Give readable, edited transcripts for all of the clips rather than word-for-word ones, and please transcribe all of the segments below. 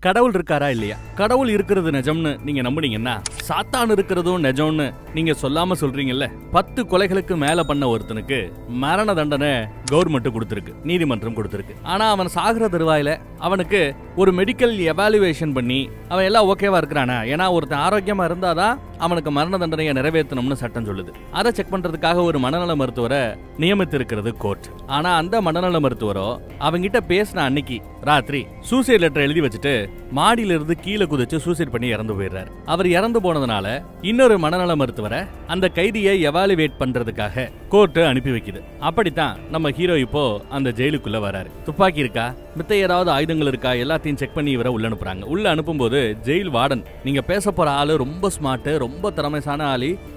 கடவுள் இருக்காரா இல்லையா? கடவுள் இருக்கிறது நிஜம்னு நீங்க நம்புனீங்கன்னா சாத்தான் இருக்கிறதும் நிஜம்னு நீங்க சொல்லாம சொல்றீங்கல்ல. 10 கொலைகளுக்கு மேல பண்ண ஒருத்தனுக்கு மரண தண்டனை கவர்மெண்ட் கொடுத்திருக்கு, நீதிமன்றம் கொடுத்திருக்கு. ஆனா அவன் சாகுற தருவாயில அவனுக்கு ஒரு மெடிக்கல் எவாலுவேஷன் பண்ணி அவன் எல்லாம் ஓகேவா இருக்கிறானா, ஏன்னா ஒருத்தன் ஆரோக்கியமா இருந்தாதான் அவனுக்கு மரண தண்டனையை நிறைவேற்றணும்னு சட்டம் சொல்லுது. அதை செக் பண்றதுக்காக ஒரு மனநல மருத்துவரை நியமித்திருக்கிறது கோர்ட். ஆனா அந்த மனநல மருத்துவரோ அவங்கிட்ட பேசின அன்னைக்கு ராத்திரி சூசைட் லெட்டர் எழுதி வச்சுட்டு மாடியில இருந்து கீழே குதிச்சு சூசைட் பண்ணி இறந்து போயிடுறாரு. அவர் இறந்து போனதுனால இன்னொரு மனநல மருத்துவரை அந்த கைதியை எவாலுவேட் பண்றதுக்காக கோர்ட் அனுப்பி வைக்குது. அப்படித்தான் நம்ம ஹீரோ இப்போ அந்த ஜெயிலுக்குள்ள வராரு. துப்பாக்கி இருக்கா, மித்த ஏதாவது ஆயுதங்கள் இருக்கா, எல்லாத்தையும் செக் பண்ணி இவரை உள்ள அனுப்புறாங்க. உள்ள அனுப்பும்போது ஜெயில் வார்டன், நீங்க பேச போற ஆளு ரொம்ப ஸ்மார்ட், ரொம்ப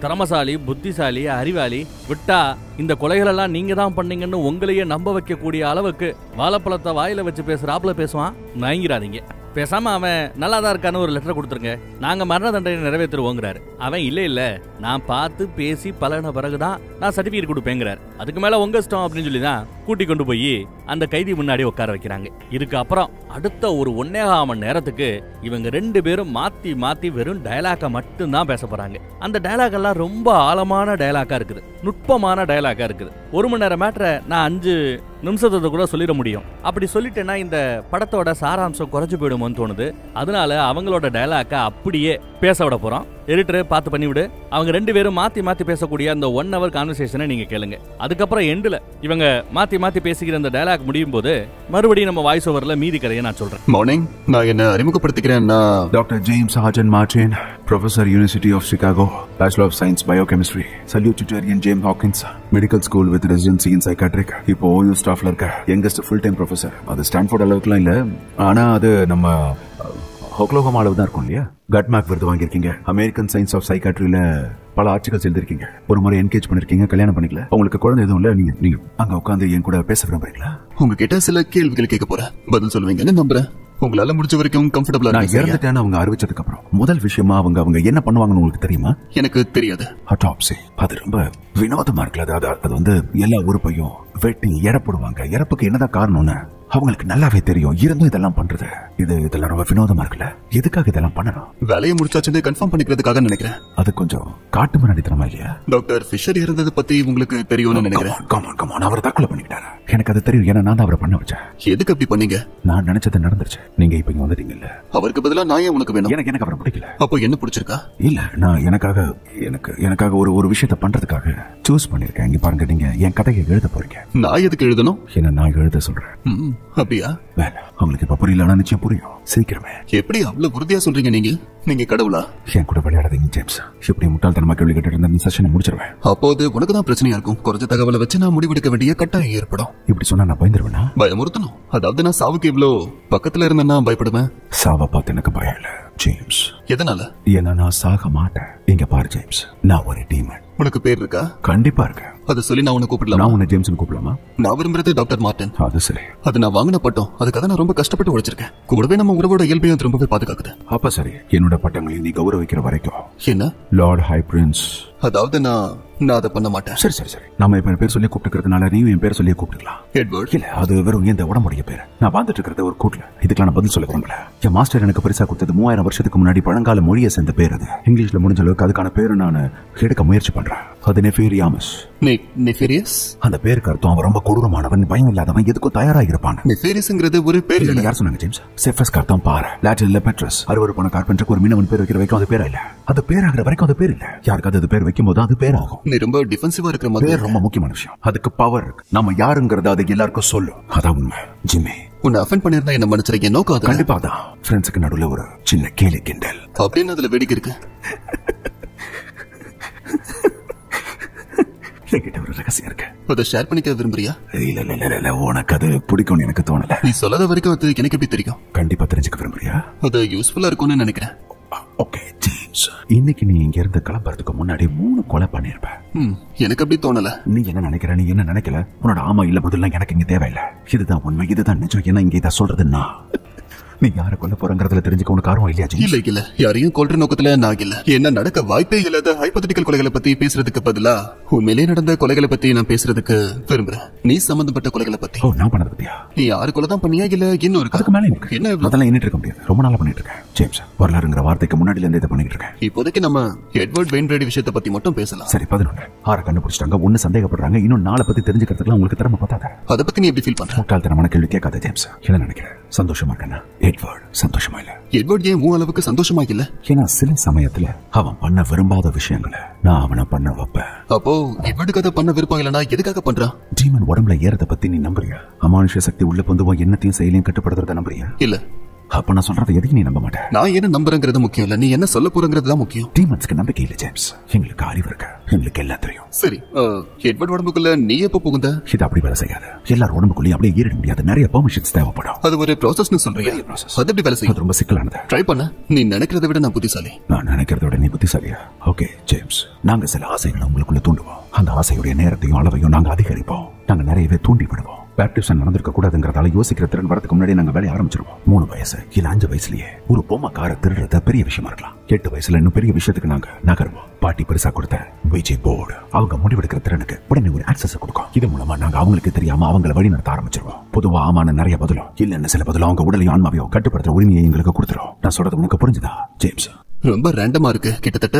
திறமசாலி, புத்திசாலி, அறிவாளி, விட்டா இந்த கொலைகள் எல்லாம் நீங்க தான் பண்ணீங்கன்னு உங்களையே நம்ப வைக்கக்கூடிய அளவுக்கு வாழைப்பழத்தை வாயில வச்சு பேசுறாப்புல பேசுவான். மயங்கிறாதீங்க, பேசாம அவன் நல்லாதான் இருக்கான்னு ஒரு லெட்டர் கொடுத்துருங்க, நாங்க மரண தண்டனை நிறைவேற்றுவோங்கிறாரு. அவன் இல்ல நான் பார்த்து பேசி பழகின பிறகுதான் நான் சர்டிபிகேட் கொடுப்பேங்கிறார். அதுக்கு மேல உங்க இஷ்டம் அப்படின்னு சொல்லிதான் கூட்டி கொண்டு போய் அந்த கைதி முன்னாடி உட்கார வைக்கிறாங்க. இதுக்கு அப்புறம் அடுத்த ஒரு 1.25 மணி நேரத்துக்கு இவங்க 2 பேரும் மாத்தி மாத்தி வெறும் டயலாக மட்டும்தான் பேச போறாங்க. அந்த டயலாக் எல்லாம் ரொம்ப ஆழமான டயலாக்கா இருக்குது, நுட்பமான டயலாக்கா இருக்குது. 1 மணி நேரம் மேட்டரை நான் 5 நிமிஷத்தை கூட சொல்லிட முடியும். அப்படி சொல்லிட்டேன்னா இந்த படத்தோட சாராம்சம் குறைஞ்சு போயிடுமோன்னு தோணுது. அதனால அவங்களோட டயலாக்க அப்படியே பேச விட போறோம். எடிட்டர் பார்த்து பண்ணிவிடு. அவங்க 2 பேரும் மாத்தி மாத்தி பேசக்கூடிய அந்த 1 hour கான்வர்சேஷனை நீங்க கேளுங்க. அதுக்கப்புறம் எண்டுல இவங்க மாத்தி மாத்தி பேசிக்கிற அந்த டயலாக் முடியும் போது மறுபடியும் நம்ம வாய்ஸ் ஓவர்ல மீதி கதையை நான் சொல்றேன். மார்னிங், நான் என்ன அறிமுகப்படுத்திக்கிறேன். Doctor James Horton Martin, professor, university of Chicago, bachelor of science biochemistry, salutatorian James Hawkins medical school with residency in psychiatric. இப்போ ஓய்வு ஸ்டாஃப்ல இருக்க யங்கஸ்ட் ஃபுல் டைம் ப்ரொஃபசர். அது ஸ்டான்ஃபோர்ட் அளவுக்குலாம் இல்ல, ஆனா அது நம்ம ஒக்லஹோமா அளவு தான் இருக்கும் இல்லையா? கட்மார்க் விருது வாங்கியிருக்கீங்க, அமெரிக்கன் சயின்ஸ் ஆஃப் சைக்காட்ரியில பல ஆர்டிகல்ஸ் எழுதிருக்கீங்க, ஒரு முறை என்கேஜ் பண்ணிருக்கீங்க, கல்யாணம் பண்ணிக்கல, உங்களுக்கு குழந்தை எதுவும் இல்ல. நீங்க அங்க உட்காந்து என் கூட பேச விரும்புறீங்களா? உங்ககிட்ட சில கேள்விகள் கேட்க போறேன், பதில் சொல்லுவீங்கன்னு நம்புறேன். உங்களால முடிஞ்ச வரைக்கும் கம்ஃபர்டபுளா. நான் இறந்துட்டேன்னு அவங்க அறிவிச்சதுக்கு அப்புறம் முதல் விஷயமா அவங்க என்ன பண்ணுவாங்கன்னு உங்களுக்கு தெரியுமா? எனக்கு தெரியாது. அட்டாப்சி, அது ரொம்ப வினோதமா இருக்குல்ல. அது வந்து எல்லா உறுப்பையும் வெட்டி இறப்படுவாங்க. இறப்புக்கு என்னதான் காரணம்னு அவங்களுக்கு நல்லாவே தெரியும். இருந்தும் இதெல்லாம் பண்றது, இதெல்லாம் ரொம்ப வினோதமா இருக்குல்ல. எதுக்காக இதெல்லாம் பண்ணணும்? வேலையை முடிச்சாச்சுன்னு கன்ஃபார்ம் பண்ணிக்கிறதுக்காக நினைக்கிறேன். அது கொஞ்சம் காட்டு மரடித்தனமா இல்லையா? டாக்டர் ஃபிஷர் இருந்தது பத்தி உங்களுக்கு தெரியும்னு நினைக்கிறேன். கமான், அவர் தற்கொலை பண்ணிக்கிட்டாரு. எனக்கு அது தெரியும், ஏன்னா நான் தான் அவரை பண்ண வச்சேன். எதுக்கு அப்படி பண்ணீங்க? நான் நினைச்சது நடந்துருச்சு. நீங்க இப்ப இங்க வந்துட்டீங்கல்ல, அவருக்கு பதிலா நான் ஏன் உனக்கு வேணும்? எனக்கு அவரை பிடிக்கல. அப்போ என்ன பிடிச்சிருக்கா? இல்ல, நான் எனக்காக ஒரு விஷயத்த பண்றதுக்காக சூஸ் பண்ணிருக்கேன். இங்க பாருங்க, நீங்க என் கதையை எழுத போறீங்க. நான் எதுக்கு எழுதணும்? என்ன நான் எழுத சொல்றேன். அப்படியா? உங்களுக்கு இப்ப புரியல, நிச்சயம் புரியும் சீக்கிரமே. எப்படி அவ்வளவு உறுதியா சொல்றீங்க? நீங்க கடவுளா? என் கூட விளையாடாதீங்க ஜேம்ஸ். இப்படி முட்டாள்தனமா கேள்வி கேட்டு இருந்த இந்த செஷனை முடிச்சிருவேன். அப்போது உனக்கு தான் பிரச்சனையா இருக்கும். குறைஞ்ச தகவலை வச்சு நான் முடிவெடுக்க வேண்டிய கட்டாயம் ஏற்படும். இப்படி சொன்னா நான் பயந்துருவேனா? பயமுறுத்தணும். அதாவது நான் சாவுக்கு இவ்வளோ பக்கத்துல இருந்தேன்னா பயப்படுவேன். சாவை பார்த்து எனக்கு பயம் இல்ல ஜேம்ஸ். எதனால? ஏன்னா நான் சாக மாட்டேன். இங்க பாரு ஜேம்ஸ், நான் ஒரு டீமன். உனக்கு பேர் இருக்கா? கண்டிப்பா இருக்கு. அதை சொல்லி நான் உன்னை கூப்பிடலாம். நான் உன்னை ஜேம்ஸ் கூப்பிடலாமா? நான் விரும்புறது டாக்டர் மார்டின். அது சரி. அது நான் வாங்கின பட்டம். அதுக்காக நான் ரொம்ப கஷ்டப்பட்டு உழைச்சிருக்கேன். கூடவே நம்ம உறவோட இயல்பையும் ரொம்பவே பாதுகாக்குது. அப்ப சரி, என்னோட பட்டங்களை நீ கௌரவிக்கிற வரைக்கும். என்ன? Lord high Prince. அதாவது நான் அதை பண்ண மாட்டேன். சரி. நாம இப்ப என் பேர் சொல்லி கூப்பிட்டுக்கிறதுனால நீயும் என் பேர் சொல்லி கூப்பிட்டுக்கலாம். எட்வர்ட். இல்ல, அது வெறும் இந்த உடம்புடைய பேரு. நான் வாழ்ந்துட்டு இருக்கிறது ஒரு கூட்டுல. இதுக்கெல்லாம் நான் பதில் சொல்ல விரும்பல. என் மாஸ்டர் எனக்கு பரிசா கொடுத்தது 3000 வருஷத்துக்கு முன்னாடி பழங்கால மொழியை சேர்ந்த பேர். அது இங்கிலீஷ்ல முடிஞ்ச அளவுக்கு அதுக்கான பேரு நான் எடுக்க முயற்சி பண்றேன். அது நெஃபேரியாமஸ். நெஃபேரியஸ்? அந்த பேருக்கு அர்த்தம் அவன் ரொம்ப கொடூரமானவன், பயம் இல்லாதவன், எதுக்கும் தயாரா இருப்பான். நெஃபேரியஸ்ங்கிறது ஒரு பேர். யார் சொன்னாங்க ஜேம்ஸ்? செஃபஸ் அர்த்தம் பாறை. லாட்டின்ல பெட்ரஸ். அறுவருப்பான கார்பெண்டருக்கு ஒரு மீனவன் பேர் வைக்கிற வரைக்கும் அது பேரா இல்ல. அது பேராகிற வரைக்கும் அது பேர் இல்ல. யாருக்காவது அது பேர் வைக்கும் போது அது பேராகும். நீ ரொம்ப டிஃபென்சிவா இருக்கிற மாதிரி. பேர் ரொம்ப முக்கியமான விஷயம். அதுக்கு பவர் இருக்கு. நம்ம யாருங்கிறது அது எல்லாருக்கும் சொல்லும். அதான் உண்மை. ஜிம்மி, உன்னை அஃபெண்ட் பண்ணிருந்தா என்ன மன்னிச்சிருக்கேன். நோக்கம் அது கண்டிப்பா தான். ஃப்ரெண்ட்ஸுக்கு நடுவுல ஒரு சின்ன கேலி கிண்டல் அப்படின்னு அதுல வேடிக்கை இருக்கு. என்கிட்ட ஒரு ரகசியம் இருக்கு. அதை ஷேர் பண்ணிக்க விரும்புறியா? இல்ல, உனக்கு அது பிடிக்கும்னு எனக்கு தோணல. நீ சொல்லாத வரைக்கும் அது எனக்கு எப்படி தெரியும்? கண்டிப்பா தெரிஞ்சுக்க விரும்புறியா? அது யூஸ்ஃபுல்லா இருக்கும்னு நினைக்கிறேன். ஓகே ஜேம்ஸ், இன்னைக்கு நீ இங்க இருந்து கிளம்புறதுக்கு முன்னாடி 3 கொலை பண்ணிருப்ப. எனக்கு அப்படி தோணல. நீ என்ன நினைக்கிற, நீ என்ன நினைக்கல, உன்னோட ஆமா இல்ல பதிலாம் எனக்கு இங்க தேவையில்லை. இதுதான் உண்மை, இதுதான் நிஜம். ஏன்னா இங்க இதை சொல்றது நீ யாரை கொல்ல போறங்கிறதுல தெரிஞ்சுக்க உனக்கு ஆர்வம் இல்லையா ஜேம்ஸ்? இல்ல யாரையும் கொல்ற நோக்கத்துல நான் இல்ல. என்ன நடக்க வாய்ப்பே இல்லாத ஹைபோதெட்டிக்கல் கொலைகளை பத்தி பேசுறதுக்கு பதிலா உண்மையிலே நடந்த கொலைகளை பத்தி நான் பேசுறதுக்கு விரும்புறேன். நீ சம்பந்தப்பட்ட கொலைகளை பத்தி. நான் பண்ணது பத்தியா? நீ யாரு கொலை தான் பண்ணியா இல்ல இன்னும் இருக்கு? அதுக்கு மேல இருக்கு. என்ன அதெல்லாம் எண்ணிட்டு இருக்க முடியாது. ரொம்ப நாளா பண்ணிட்டு இருக்கேன் ஜேம்ஸ். வரலாறுங்கிற வார்த்தைக்கு முன்னாடில இருந்து இதை பண்ணிட்டு இருக்கேன். இப்போதைக்கு நம்ம எட்வர்ட் வெயின்ரைட் விஷயத்தை பத்தி மட்டும் பேசலாம். சரி, 11 6 கண்டுபிடிச்சிட்டாங்க. ஒன்னு சந்தேகப்படுறாங்க. இன்னும் 4 பத்தி தெரிஞ்சுக்கிறதுக்கு உங்களுக்கு திறமை பத்தாத. அதை பத்தி நீ எப்படி ஃபீல் பண்ற? முட்டாள்தனமான கேள்வி கேட்காத ஜேம்ஸ். என்ன நினைக்கிறேன்? சந்தோஷமா இருக்கேன்னா? எட்வர்ட் சந்தோஷமா இல்ல. எட்வர்ட் ஏன் உன் அளவுக்கு சந்தோஷமா இல்ல? ஏன்னா சில சமயத்துல அவன் பண்ண விரும்பாத விஷயங்களை நான் அவனை பண்ண வைப்பேன். அப்போ எட்வர்டுக்கு அதை பண்ண விருப்பம் இல்லனா எதுக்காக பண்றான்? டீமன் உடம்புல ஏறத பத்தி நீ நம்புறியா? அமானுஷ்ய சக்தி உள்ள பொந்துவோம் என்னத்தையும் செயலையும் கட்டுப்படுத்துறத நம்புறியா? இல்ல. அப்ப நான் சொல்றது எதையும் நீ நம்ப மாட்டேன். நான் என்ன நம்புறேங்கிறது முக்கியம் இல்ல, நீ என்ன சொல்ல போறங்கிறது தான் முக்கியம். டீமன்ஸ்க்கு நம்பிக்கை இல்ல ஜேம்ஸ். எங்களுக்கு அறிவு இருக்கு, எங்களுக்கு எல்லாம் தெரியும். சரி, எட்வர்ட் உடம்புக்குள்ள நீ எப்ப புகுந்த? இது அப்படி வேலை செய்யாது. எல்லாரும் உடம்புக்குள்ளேயும் அப்படியே ஏறிட முடியாது. நிறைய பெர்மிஷன்ஸ் தேவைப்படும். அது ஒரு ப்ராசஸ்னு சொல்றீங்க. அது எப்படி வேலை செய்யும்? அது ரொம்ப சிக்கலானது. ட்ரை பண்ண. நீ நினைக்கிறத விட நான் புத்திசாலி. நான் நினைக்கிறத விட நீ புத்திசாலியா? ஓகே ஜேம்ஸ், நாங்க சில ஆசைகளை உங்களுக்குள்ள தூண்டுவோம். அந்த ஆசையுடைய நேரத்தையும் அளவையும் நாங்க அதிகரிப்போம். நாங்க நிறையவே தூண்டி விடுவோம். பேப்டிசம் நடந்திருக்க கூடாதுங்கிறதால யோசிக்கிற திறன் வரதுக்கு முன்னாடி நாங்க வேலையை ஆரம்பிச்சிருவோம். 3 வயசு இல்ல 5 வயசுலயே ஒரு பொம்மை காரை திருடுறது பெரிய விஷயமா இருக்கலாம். 8 வயசுல இன்னும் பெரிய விஷயத்துக்கு நாங்க நகருவோம். பாட்டி பெருசா கொடுத்த விஜய் போர்டு அவங்க முடிவெடுக்கிற திறனுக்கு உடனே ஒரு ஆக்சஸ் கொடுக்கும். இது மூலமா நாங்க அவங்களுக்கு தெரியாம அவங்களை வழி நடத்த ஆரம்பிச்சிருவோம். பொதுவா ஆமான நிறைய பதிலும் இல்லன்னு சில பதிலும் அவங்க உடலையும் ஆன்மாவையோ கட்டுப்படுத்துற உரிமையை எங்களுக்கு கொடுத்துரும். நான் சொல்றது உனக்கு புரிஞ்சுதா ஜேம்ஸ்? ரொம்ப ரேண்டமா இருக்கு. கிட்டத்தட்ட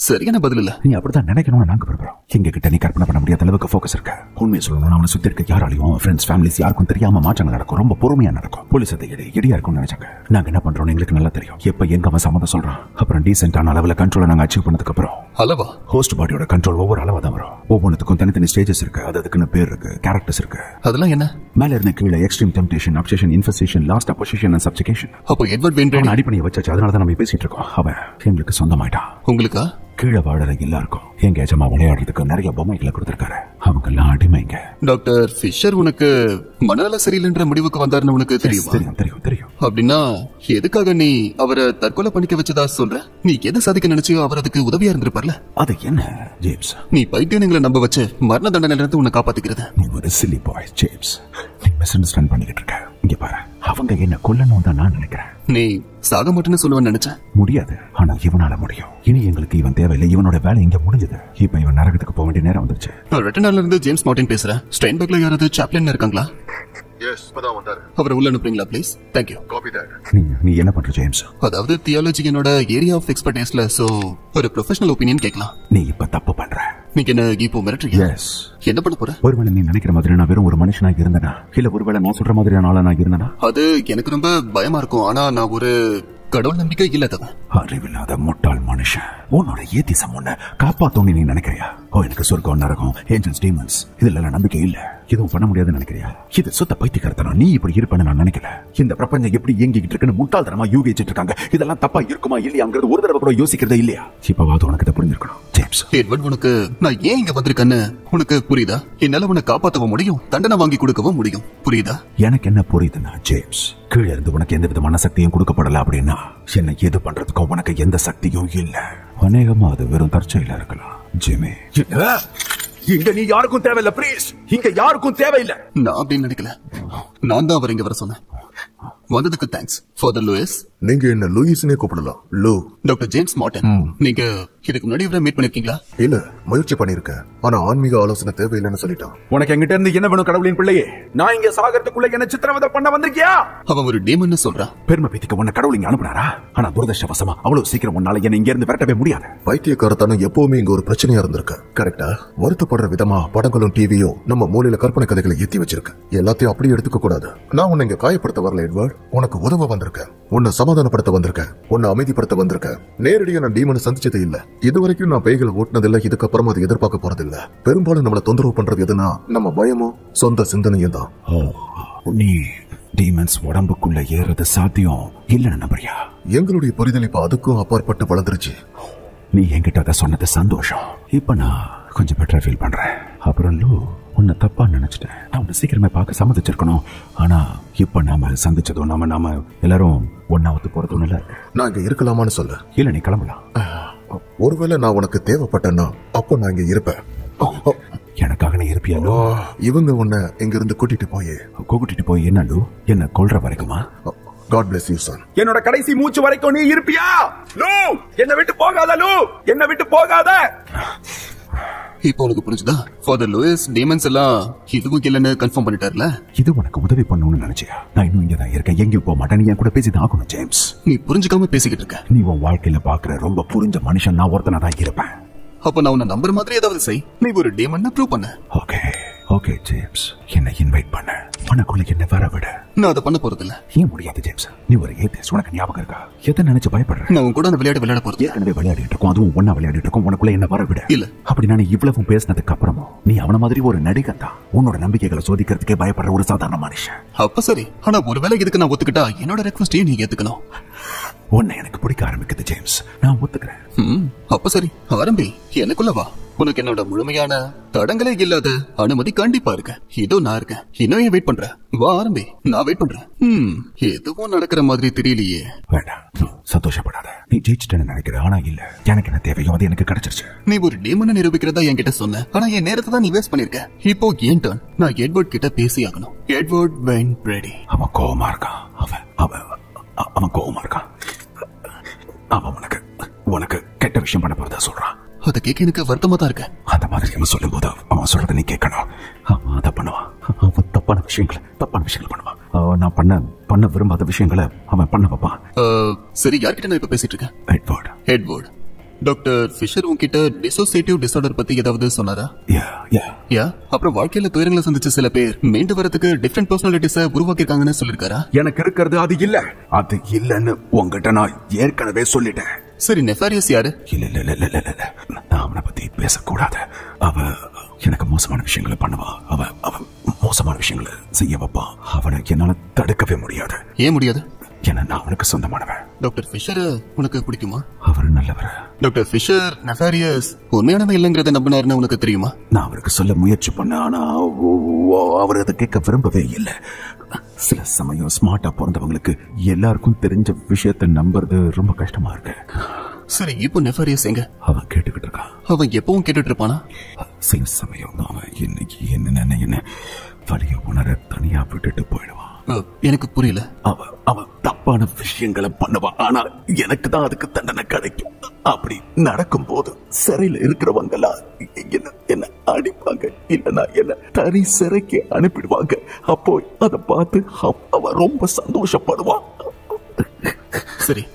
சரியான பதில் இல்ல. நீ அப்படிதான் நினைக்கணும்னு நாங்க விரும்புறோம். எங்க கிட்ட நீ கற்பனை பண்ண முடியாத அளவுக்கு ஃபோக்கஸ் இருக்கு. உண்மையை சொல்லணும், அவனை சுத்தி இருக்க யாராலையும் ஃப்ரெண்ட்ஸ் ஃபேமிலிஸ் யாருக்கும் தெரியாம மாற்றங்கள் நடக்கும். ரொம்ப பொறுமையா நடக்கும். போலீஸ் அதை இடியா இருக்கும்னு நினைச்சாங்க. நாங்க என்ன பண்றோம் எங்களுக்கு நல்லா தெரியும். எப்ப எங்க அவன் சம்மதம் சொல்றான். அப்புறம் டீசென்டான அளவுல கண்ட்ரோலை நாங்க அச்சீவ் பண்ணதுக்கு அப்புறம் அளவா ஹோஸ்ட் பாடியோட கண்ட்ரோல் ஒவ்வொரு அளவா தான் வரும். ஒவ்வொன்றுக்கும் தனித்தனி ஸ்டேஜஸ் இருக்கு. அதுக்குன்னு பேர் இருக்கு, கேரக்டர்ஸ் இருக்கு. அதெல்லாம் என்ன? மேல இருந்து கீழே extreme temptation, obsession, infestation, last opposition and subjugation. அப்போ எட்வர்ட் வெயின்ரைட் அடிப்படையை வச்சாச்சு. அதனால தான் நம்ம பேசிட்டு இருக்கோம். அவன் எங்களுக்கு சொந்தமாயிட்டான். உங்களுக்கா? கீழே வாழற எல்லாருக்கும் எங்க எஜமா விளையாடுறதுக்கு நிறைய பொம்மைகளை கொடுத்திருக்காரு. அவங்க எல்லாம் அடிமைங்க. டாக்டர் ஃபிஷர் உனக்கு மனநல சரியில்லைன்ற முடிவுக்கு வந்தாருன்னு உனக்கு தெரியுமா? தெரியும். அப்படின்னா எதுக்காக நீ அவரை தற்கொலை பண்ணிக்க வச்சதா சொல்ற? நீ எதை சாதிக்க நினைச்சியோ அவர் அதுக்கு உதவியா இருந்திருப்பார்ல. அது என்ன ஜேம்ஸ்? நீ பைத்தியங்களை நம்ப வச்சு மரண தண்டனையில இருந்து உன்னை காப்பாத்திக்கிறது. நீ ஒரு சில்லி பாய் ஜேம்ஸ். நீ மிஸ் அண்டர்ஸ்டாண்ட் பண்ணிக்கிட்டு இருக்க. இங்க பாரு, அவங்க என்ன கொல்லணும் தான் நான் நினைக்கிறேன். நீ சாக மாட்டேன்னு சொல்லுவேன்னு நினைச்சேன். முடியாது, ஆனா இவனால முடியும். இனி எங்களுக்கு இவன் தேவையில்லை. இவனோட வேலை இங்க முடிஞ்சது. இப்ப இவன் நரகத்துக்கு போக வேண்டிய நேரம் வந்துருச்சு. நான் ரெட்டனால இருந்து ஜேம்ஸ் மார்ட்டின் பேசுறேன். ஸ்டெயின்பர்க்ல யாராவது சாப்ளின் இருக்காங்களா? எஸ், இப்பதான் வந்தாரு. அவரை உள்ள அனுப்புறீங்களா ப்ளீஸ்? தேங்க்யூ. Copy that. நீ என்ன பண்ற ஜேம்ஸ்? அதாவது தியாலஜி என்னோட ஏரியா ஆஃப் எக்ஸ்பர்டைஸ்ல, சோ ஒரு ப்ரொஃபஷனல் ஒபினியன் கேட்கலாம். நீ இப்ப தப்பு பண்ற. நீங்க என்ன இப்போ மிரட்டுறீங்க? எஸ். என்ன பண்ண போற? ஒருவேளை நீ நினைக்கிற மாதிரி நான் வெறும் ஒரு மனுஷனா இருந்தேனா, இல்ல ஒருவேளை நான் சொல்ற மாதிரியான ஆளா நான் இருந்தேனா? அது எனக்கு ரொம்ப பயமா இருக்கும். ஆனா நான் ஒரு கடவுள் நம்பிக்கை இல்லாதவன். அறிவில்லாத முட்டாள் மனுஷன். உன்னோட ஏத்திசம் உன்னை காப்பாத்தோன்னு நீ நினைக்கிறியா? எனக்கு சொர்க்கம், நரகம், ஏஞ்சல்ஸ், டீமன்ஸ் இதுல நம்பிக்கை இல்ல. எதுவும் பண்ண முடியாதுன்னு நினைக்கிறியா? இது சுத்த பைத்தியக்காரத்தனம். நீ இப்படி இருப்பேன்னு நான் நினைக்கல. இந்த பிரபஞ்சம் எப்படி இயங்கிட்டு இருக்குன்னு முட்டாள்தனமா யூகிச்சிட்டு இருக்காங்க. இதெல்லாம் தப்பா இருக்குமா இல்லையாங்கிறது ஒரு தடவை கூட யோசிக்கிறதே இல்லையா? இப்பவாது உனக்கு இதை புரிஞ்சிருக்கணும் ஜேம்ஸ். எட்வர்ட், உனக்கு நான் ஏன் இங்க வந்திருக்கேன்னு உனக்கு புரியுதா? என்னால உன்னை காப்பாற்றவும் முடியும், தண்டனை வாங்கி கொடுக்கவும் முடியும். புரியுதா? எனக்கு என்ன புரியுதுன்னா ஜேம்ஸ், கீழே இருந்து உனக்கு எந்த விதமான சக்தியும் கொடுக்கப்படல அப்படின்னா என்ன எது பண்றதுக்கும் உனக்கு எந்த சக்தியும் இல்ல. அநேகமா அது வெறும் தற்செயலா இருக்கலாம். ஜிமி, இங்க நீ யாருக்கும் தேவையில்ல. ப்ளீஸ், இங்க யாருக்கும் தேவையில்லை. நான் அப்படின்னு நினைக்கல. நான் தான் அவர் இங்க வர சொன்னேன். வந்ததுக்கு தேங்க்ஸ். Father Lewis. நீங்க என்ன லூயிஸ்னே கூப்பிடலாம். லூ. Doctor James Martin. நீங்க இதுக்கு முன்னாடி இவரை மீட் பண்ணிருக்கீங்களா? இல்ல, முயற்சி பண்ணிருக்கேன். ஆனா ஆன்மீக ஆலோசனை தேவையில்லைன்னு சொல்லிட்டான். உனக்கு எங்கிட்ட இருந்து என்ன வேணும் கடவுளின் பிள்ளையே? நான் இங்க சாகறதுக்குள்ள என்ன சித்திரவதை பண்ண வந்திருக்கியா? அவன் ஒரு டீமன்னு சொல்றான். பெருமை பீத்திக்க உன்னை கடவுள் இங்க அனுப்புனாரா? ஆனா துரதிர்ஷ்டவசமா அவ்வளவு சீக்கிரம் உன்னால என்ன இங்க இருந்து விரட்டவே முடியாது. பைத்தியக்காரத்தனம் எப்பவுமே இங்க ஒரு பிரச்சனையா இருந்திருக்கு. கரெக்டா? வருத்தப்படுற விதமா படங்களும் டிவியும் நம்ம மூலையில கற்பனை கதைகளை ஏத்தி வச்சிருக்கு. எல்லாத்தையும் அப்படி எடுத்துக்க கூடாது. நான் உன்னை இங்க காயப்படுத்த வரல எட்வர்ட். உனக்கு உதவ வந்திருக்கேன். உன்னை சமாதானப்படுத்த வந்திருக்கேன். உன்னை அமைதிப்படுத்த வந்திருக்கேன். நேரடியா நான் டீமனை சந்திச்சது இல்ல. இதுவரைக்கும் நான் பேய்களை ஓட்டினதில்ல. இதுக்கப்புறம் அதை எதிர்பார்க்க போறதில்ல. பெரும்பாலும் நம்மளை தொந்தரவு பண்றது எதுனா நம்ம பயமும் சொந்த சிந்தனையும் தான். நீ டீமன்ஸ் உடம்புக்குள்ள ஏறது சாத்தியம் இல்லன்னு நம்புறியா? எங்களுடைய புரிதல் இப்ப அதுக்கும் அப்பாற்பட்டு வளர்ந்துருச்சு. நீ என்கிட்ட அதை சொன்னது சந்தோஷம். இப்ப நான் கொஞ்சம் பெட்டரா ஃபீல் பண்றேன். அப்புறம் லூ, உன்னை தப்பா நினைச்சிட்டேன். நான் உன்னை சீக்கிரமே பார்க்க சம்மதிச்சிருக்கணும். ஆனா இப்ப நாம சந்திச்சதும் நாம எல்லாரும் ஒன்னா ஒத்து போறதும் இல்ல. நான் இங்க இருக்கலாமான்னு சொல்ல. இல்ல, நீ கிளம்பலாம். ஒருவேளை நான் உனக்கு தேவைப்பட்டேன்னா அப்போ நான் இங்க இருப்பேன். எனக்காக நீ இருப்பியாலோ? இவங்க உன்னை இங்க இருந்து கூட்டிட்டு போய் என்ன லூ? என்ன கொல்ற வரைக்குமா? God bless you, son. என்னோட கடைசி மூச்சு வரைக்கும் நீ இருப்பியா? லூ, என்ன விட்டு போகாத லூ, என்ன விட்டு போகாத. இப்போ உனக்கு புரிஞ்சுதா? ஃபாதர் லூயிஸ் டீமன்ஸ் எல்லாம் இதுவும் இல்லைன்னு கன்ஃபார்ம் பண்ணிட்டார்ல. இது உனக்கு உதவி பண்ணணும்னு நினைச்சியா? நான் இன்னும் இங்க தான் இருக்கேன், எங்கேயும் போக மாட்டேன். நீ என் கூட பேசிதான் ஆகணும் ஜேம்ஸ். நீ புரிஞ்சுக்காம பேசிக்கிட்டு இருக்க. நீ உன் வாழ்க்கையில பாக்குற ரொம்ப புரிஞ்ச மனுஷன் நான் ஒருத்தனா தான் இருப்பேன். அப்ப நான் உன்னை நம்புற மாதிரி ஏதாவது செய். நீ ஒரு டீமன் ப்ரூவ் பண்ண. ஓகே ஓகே ஜேம்ஸ், என்ன இன்வைட் பண்ண, உனக்குள்ள என்ன வர விட. நான் அதை பண்ண போறது இல்ல. ஏன் முடியாது ஜேம்ஸ்? நீ ஒரு ஏத்திஸ்ட், உனக்கு ஞாபகம் இருக்கா? எதை நினைச்சு பயப்படுற? நான் உன் கூட அந்த விளையாட போறது. ஏற்கனவே விளையாடிட்டு இருக்கோம், அதுவும் ஒன்னா விளையாடிட்டு இருக்கோம். உனக்குள்ள என்ன வர விட இல்ல. அப்படி நான் இவ்வளவு பேசினதுக்கு அப்புறமும் நீ அவன மாதிரி ஒரு நடிகன் தான். உன்னோட நம்பிக்கைகளை சோதிக்கிறதுக்கே பயப்படுற ஒரு சாதாரண மனுஷன். அப்ப சரி, ஆனா ஒருவேளை இதுக்கு நான் ஒத்துக்கிட்டா என்னோட ரெக்வஸ்டையும் நீ ஏத்துக்கணும். உன்னை எனக்கு பிடிக்க ஆரம்பிக்குது ஜேம்ஸ், நான் ஒத்துக்கிறேன். அப்ப சரி, ஆரம்பி, எனக்குள்ள வா. உனக்கு என்னோட முழுமையான தடங்களே இல்லாத அனுமதி கண்டிப்பா இருக்கு. இதோ நான் இருக்கேன். இன்னும் ஏன் வெயிட் பண்ற? வா ஆரம்பி, நான் வெயிட் பண்றேன். எதுவும் நடக்கிற மாதிரி தெரியலையே. வேண்டாம், சந்தோஷப்படாத. நீ ஜெயிச்சிட்டேன்னு நினைக்கிற, ஆனா இல்ல. எனக்கு என்ன தேவையோ அது எனக்கு கிடைச்சிருச்சு. நீ ஒரு டீமனை நிரூபிக்கிறதா என்கிட்ட சொன்ன, ஆனா என் நேரத்தை தான் நீ வேஸ்ட் பண்ணிருக்க. இப்போ ஏன் டர்ன். நான் எட்வர்ட் கிட்ட பேசி ஆகணும். Edward Wayne Brady. அவன் கோவமா இருக்கான். அவன் கோவமா இருக்கான். அவன் உனக்கு கெட்ட விஷயம் பண்ண போறதா சொல்றான். அதை கேட்க எனக்கு வருத்தமா தான் இருக்கு. அந்த மாதிரி அவன் சொல்லும் போது அவன் சொல்றதை நீ கேட்கணும். அவன் அதை பண்ணுவான். அவன் தப்பான விஷயங்களை பண்ணுவான். நான் பண்ண விரும்பாத விஷயங்களை அவன் பண்ண வைப்பான். சரி, யார்கிட்ட நான் இப்ப பேசிட்டு இருக்கேன்? எட்வர்ட். டாக்டர் ஃபிஷர் உன்கிட்ட டிசோசியேட்டிவ் டிசார்டர் பத்தி ஏதாவது சொன்னாரா? அப்புறம் வாழ்க்கையில துயரங்களை சந்திச்ச சில பேர் மீண்டு வரதுக்கு டிஃபரெண்ட் பர்சனாலிட்டிஸ உருவாக்கிருக்காங்கன்னு சொல்லிருக்காரா? எனக்கு இருக்கிறது அது இல்லன்னு உங்ககிட்ட நான் ஏற்கனவே சொல்லிட்டேன். சரி, நெஃபாரியஸ் யாரு? இல்ல நான் அவனை பத்தி பேசக்கூடாது. அவன் எனக்கு மோசமான விஷயங்களை பண்ணுவான். அவன் மோசமான விஷயங்களை செய்ய வைப்பான். அவனை என்னால தடுக்கவே முடியாது. ஏன் முடியாது? ஏன்னா நான் அவனுக்கு சொந்தமானவன். டாக்டர் ஃபிஷர் உனக்கு பிடிக்குமா? அவர் நல்லவர். டாக்டர் ஃபிஷர் நெஃபாரியஸ் உண்மையானவன் இல்லைங்கிறத நம்பினாருன்னு உனக்கு தெரியுமா? நான் அவருக்கு சொல்ல முயற்சி பண்ண, ஆனா அவர் அதை கேட்க விரும்பவே இல்லை. சில சமயம் ஸ்மார்ட்டா பிறந்தவங்களுக்கு எல்லாருக்கும் தெரிஞ்ச விஷயத்தை நம்புறது ரொம்ப கஷ்டமா இருக்கு. சரி, இப்போ நெஃபாரியஸ் எங்க? அவன் கேட்டுக்கிட்டு இருக்கான். அவன் எப்பவும் கேட்டுட்டு இருப்பானா? சில சமயம் அவன் இன்னைக்கு என்ன வலிய உணர தனியா விட்டுட்டு போயிடுவான். எனக்கு புரியல. அவன் தப்பான விஷயங்களை பண்ணுவான், ஆனா எனக்கு தான் அதுக்கு தண்டனை கிடைக்கும். அப்படி நடக்கும் போது சிறையில இருக்கிறவங்க எல்லாம் என்ன அடிப்பாங்க, இல்லன்னா என்ன தனி சிறைக்கு அனுப்பிடுவாங்க. அப்போ அதை பார்த்து அவன் ரொம்ப சந்தோஷப்படுவான். சரி,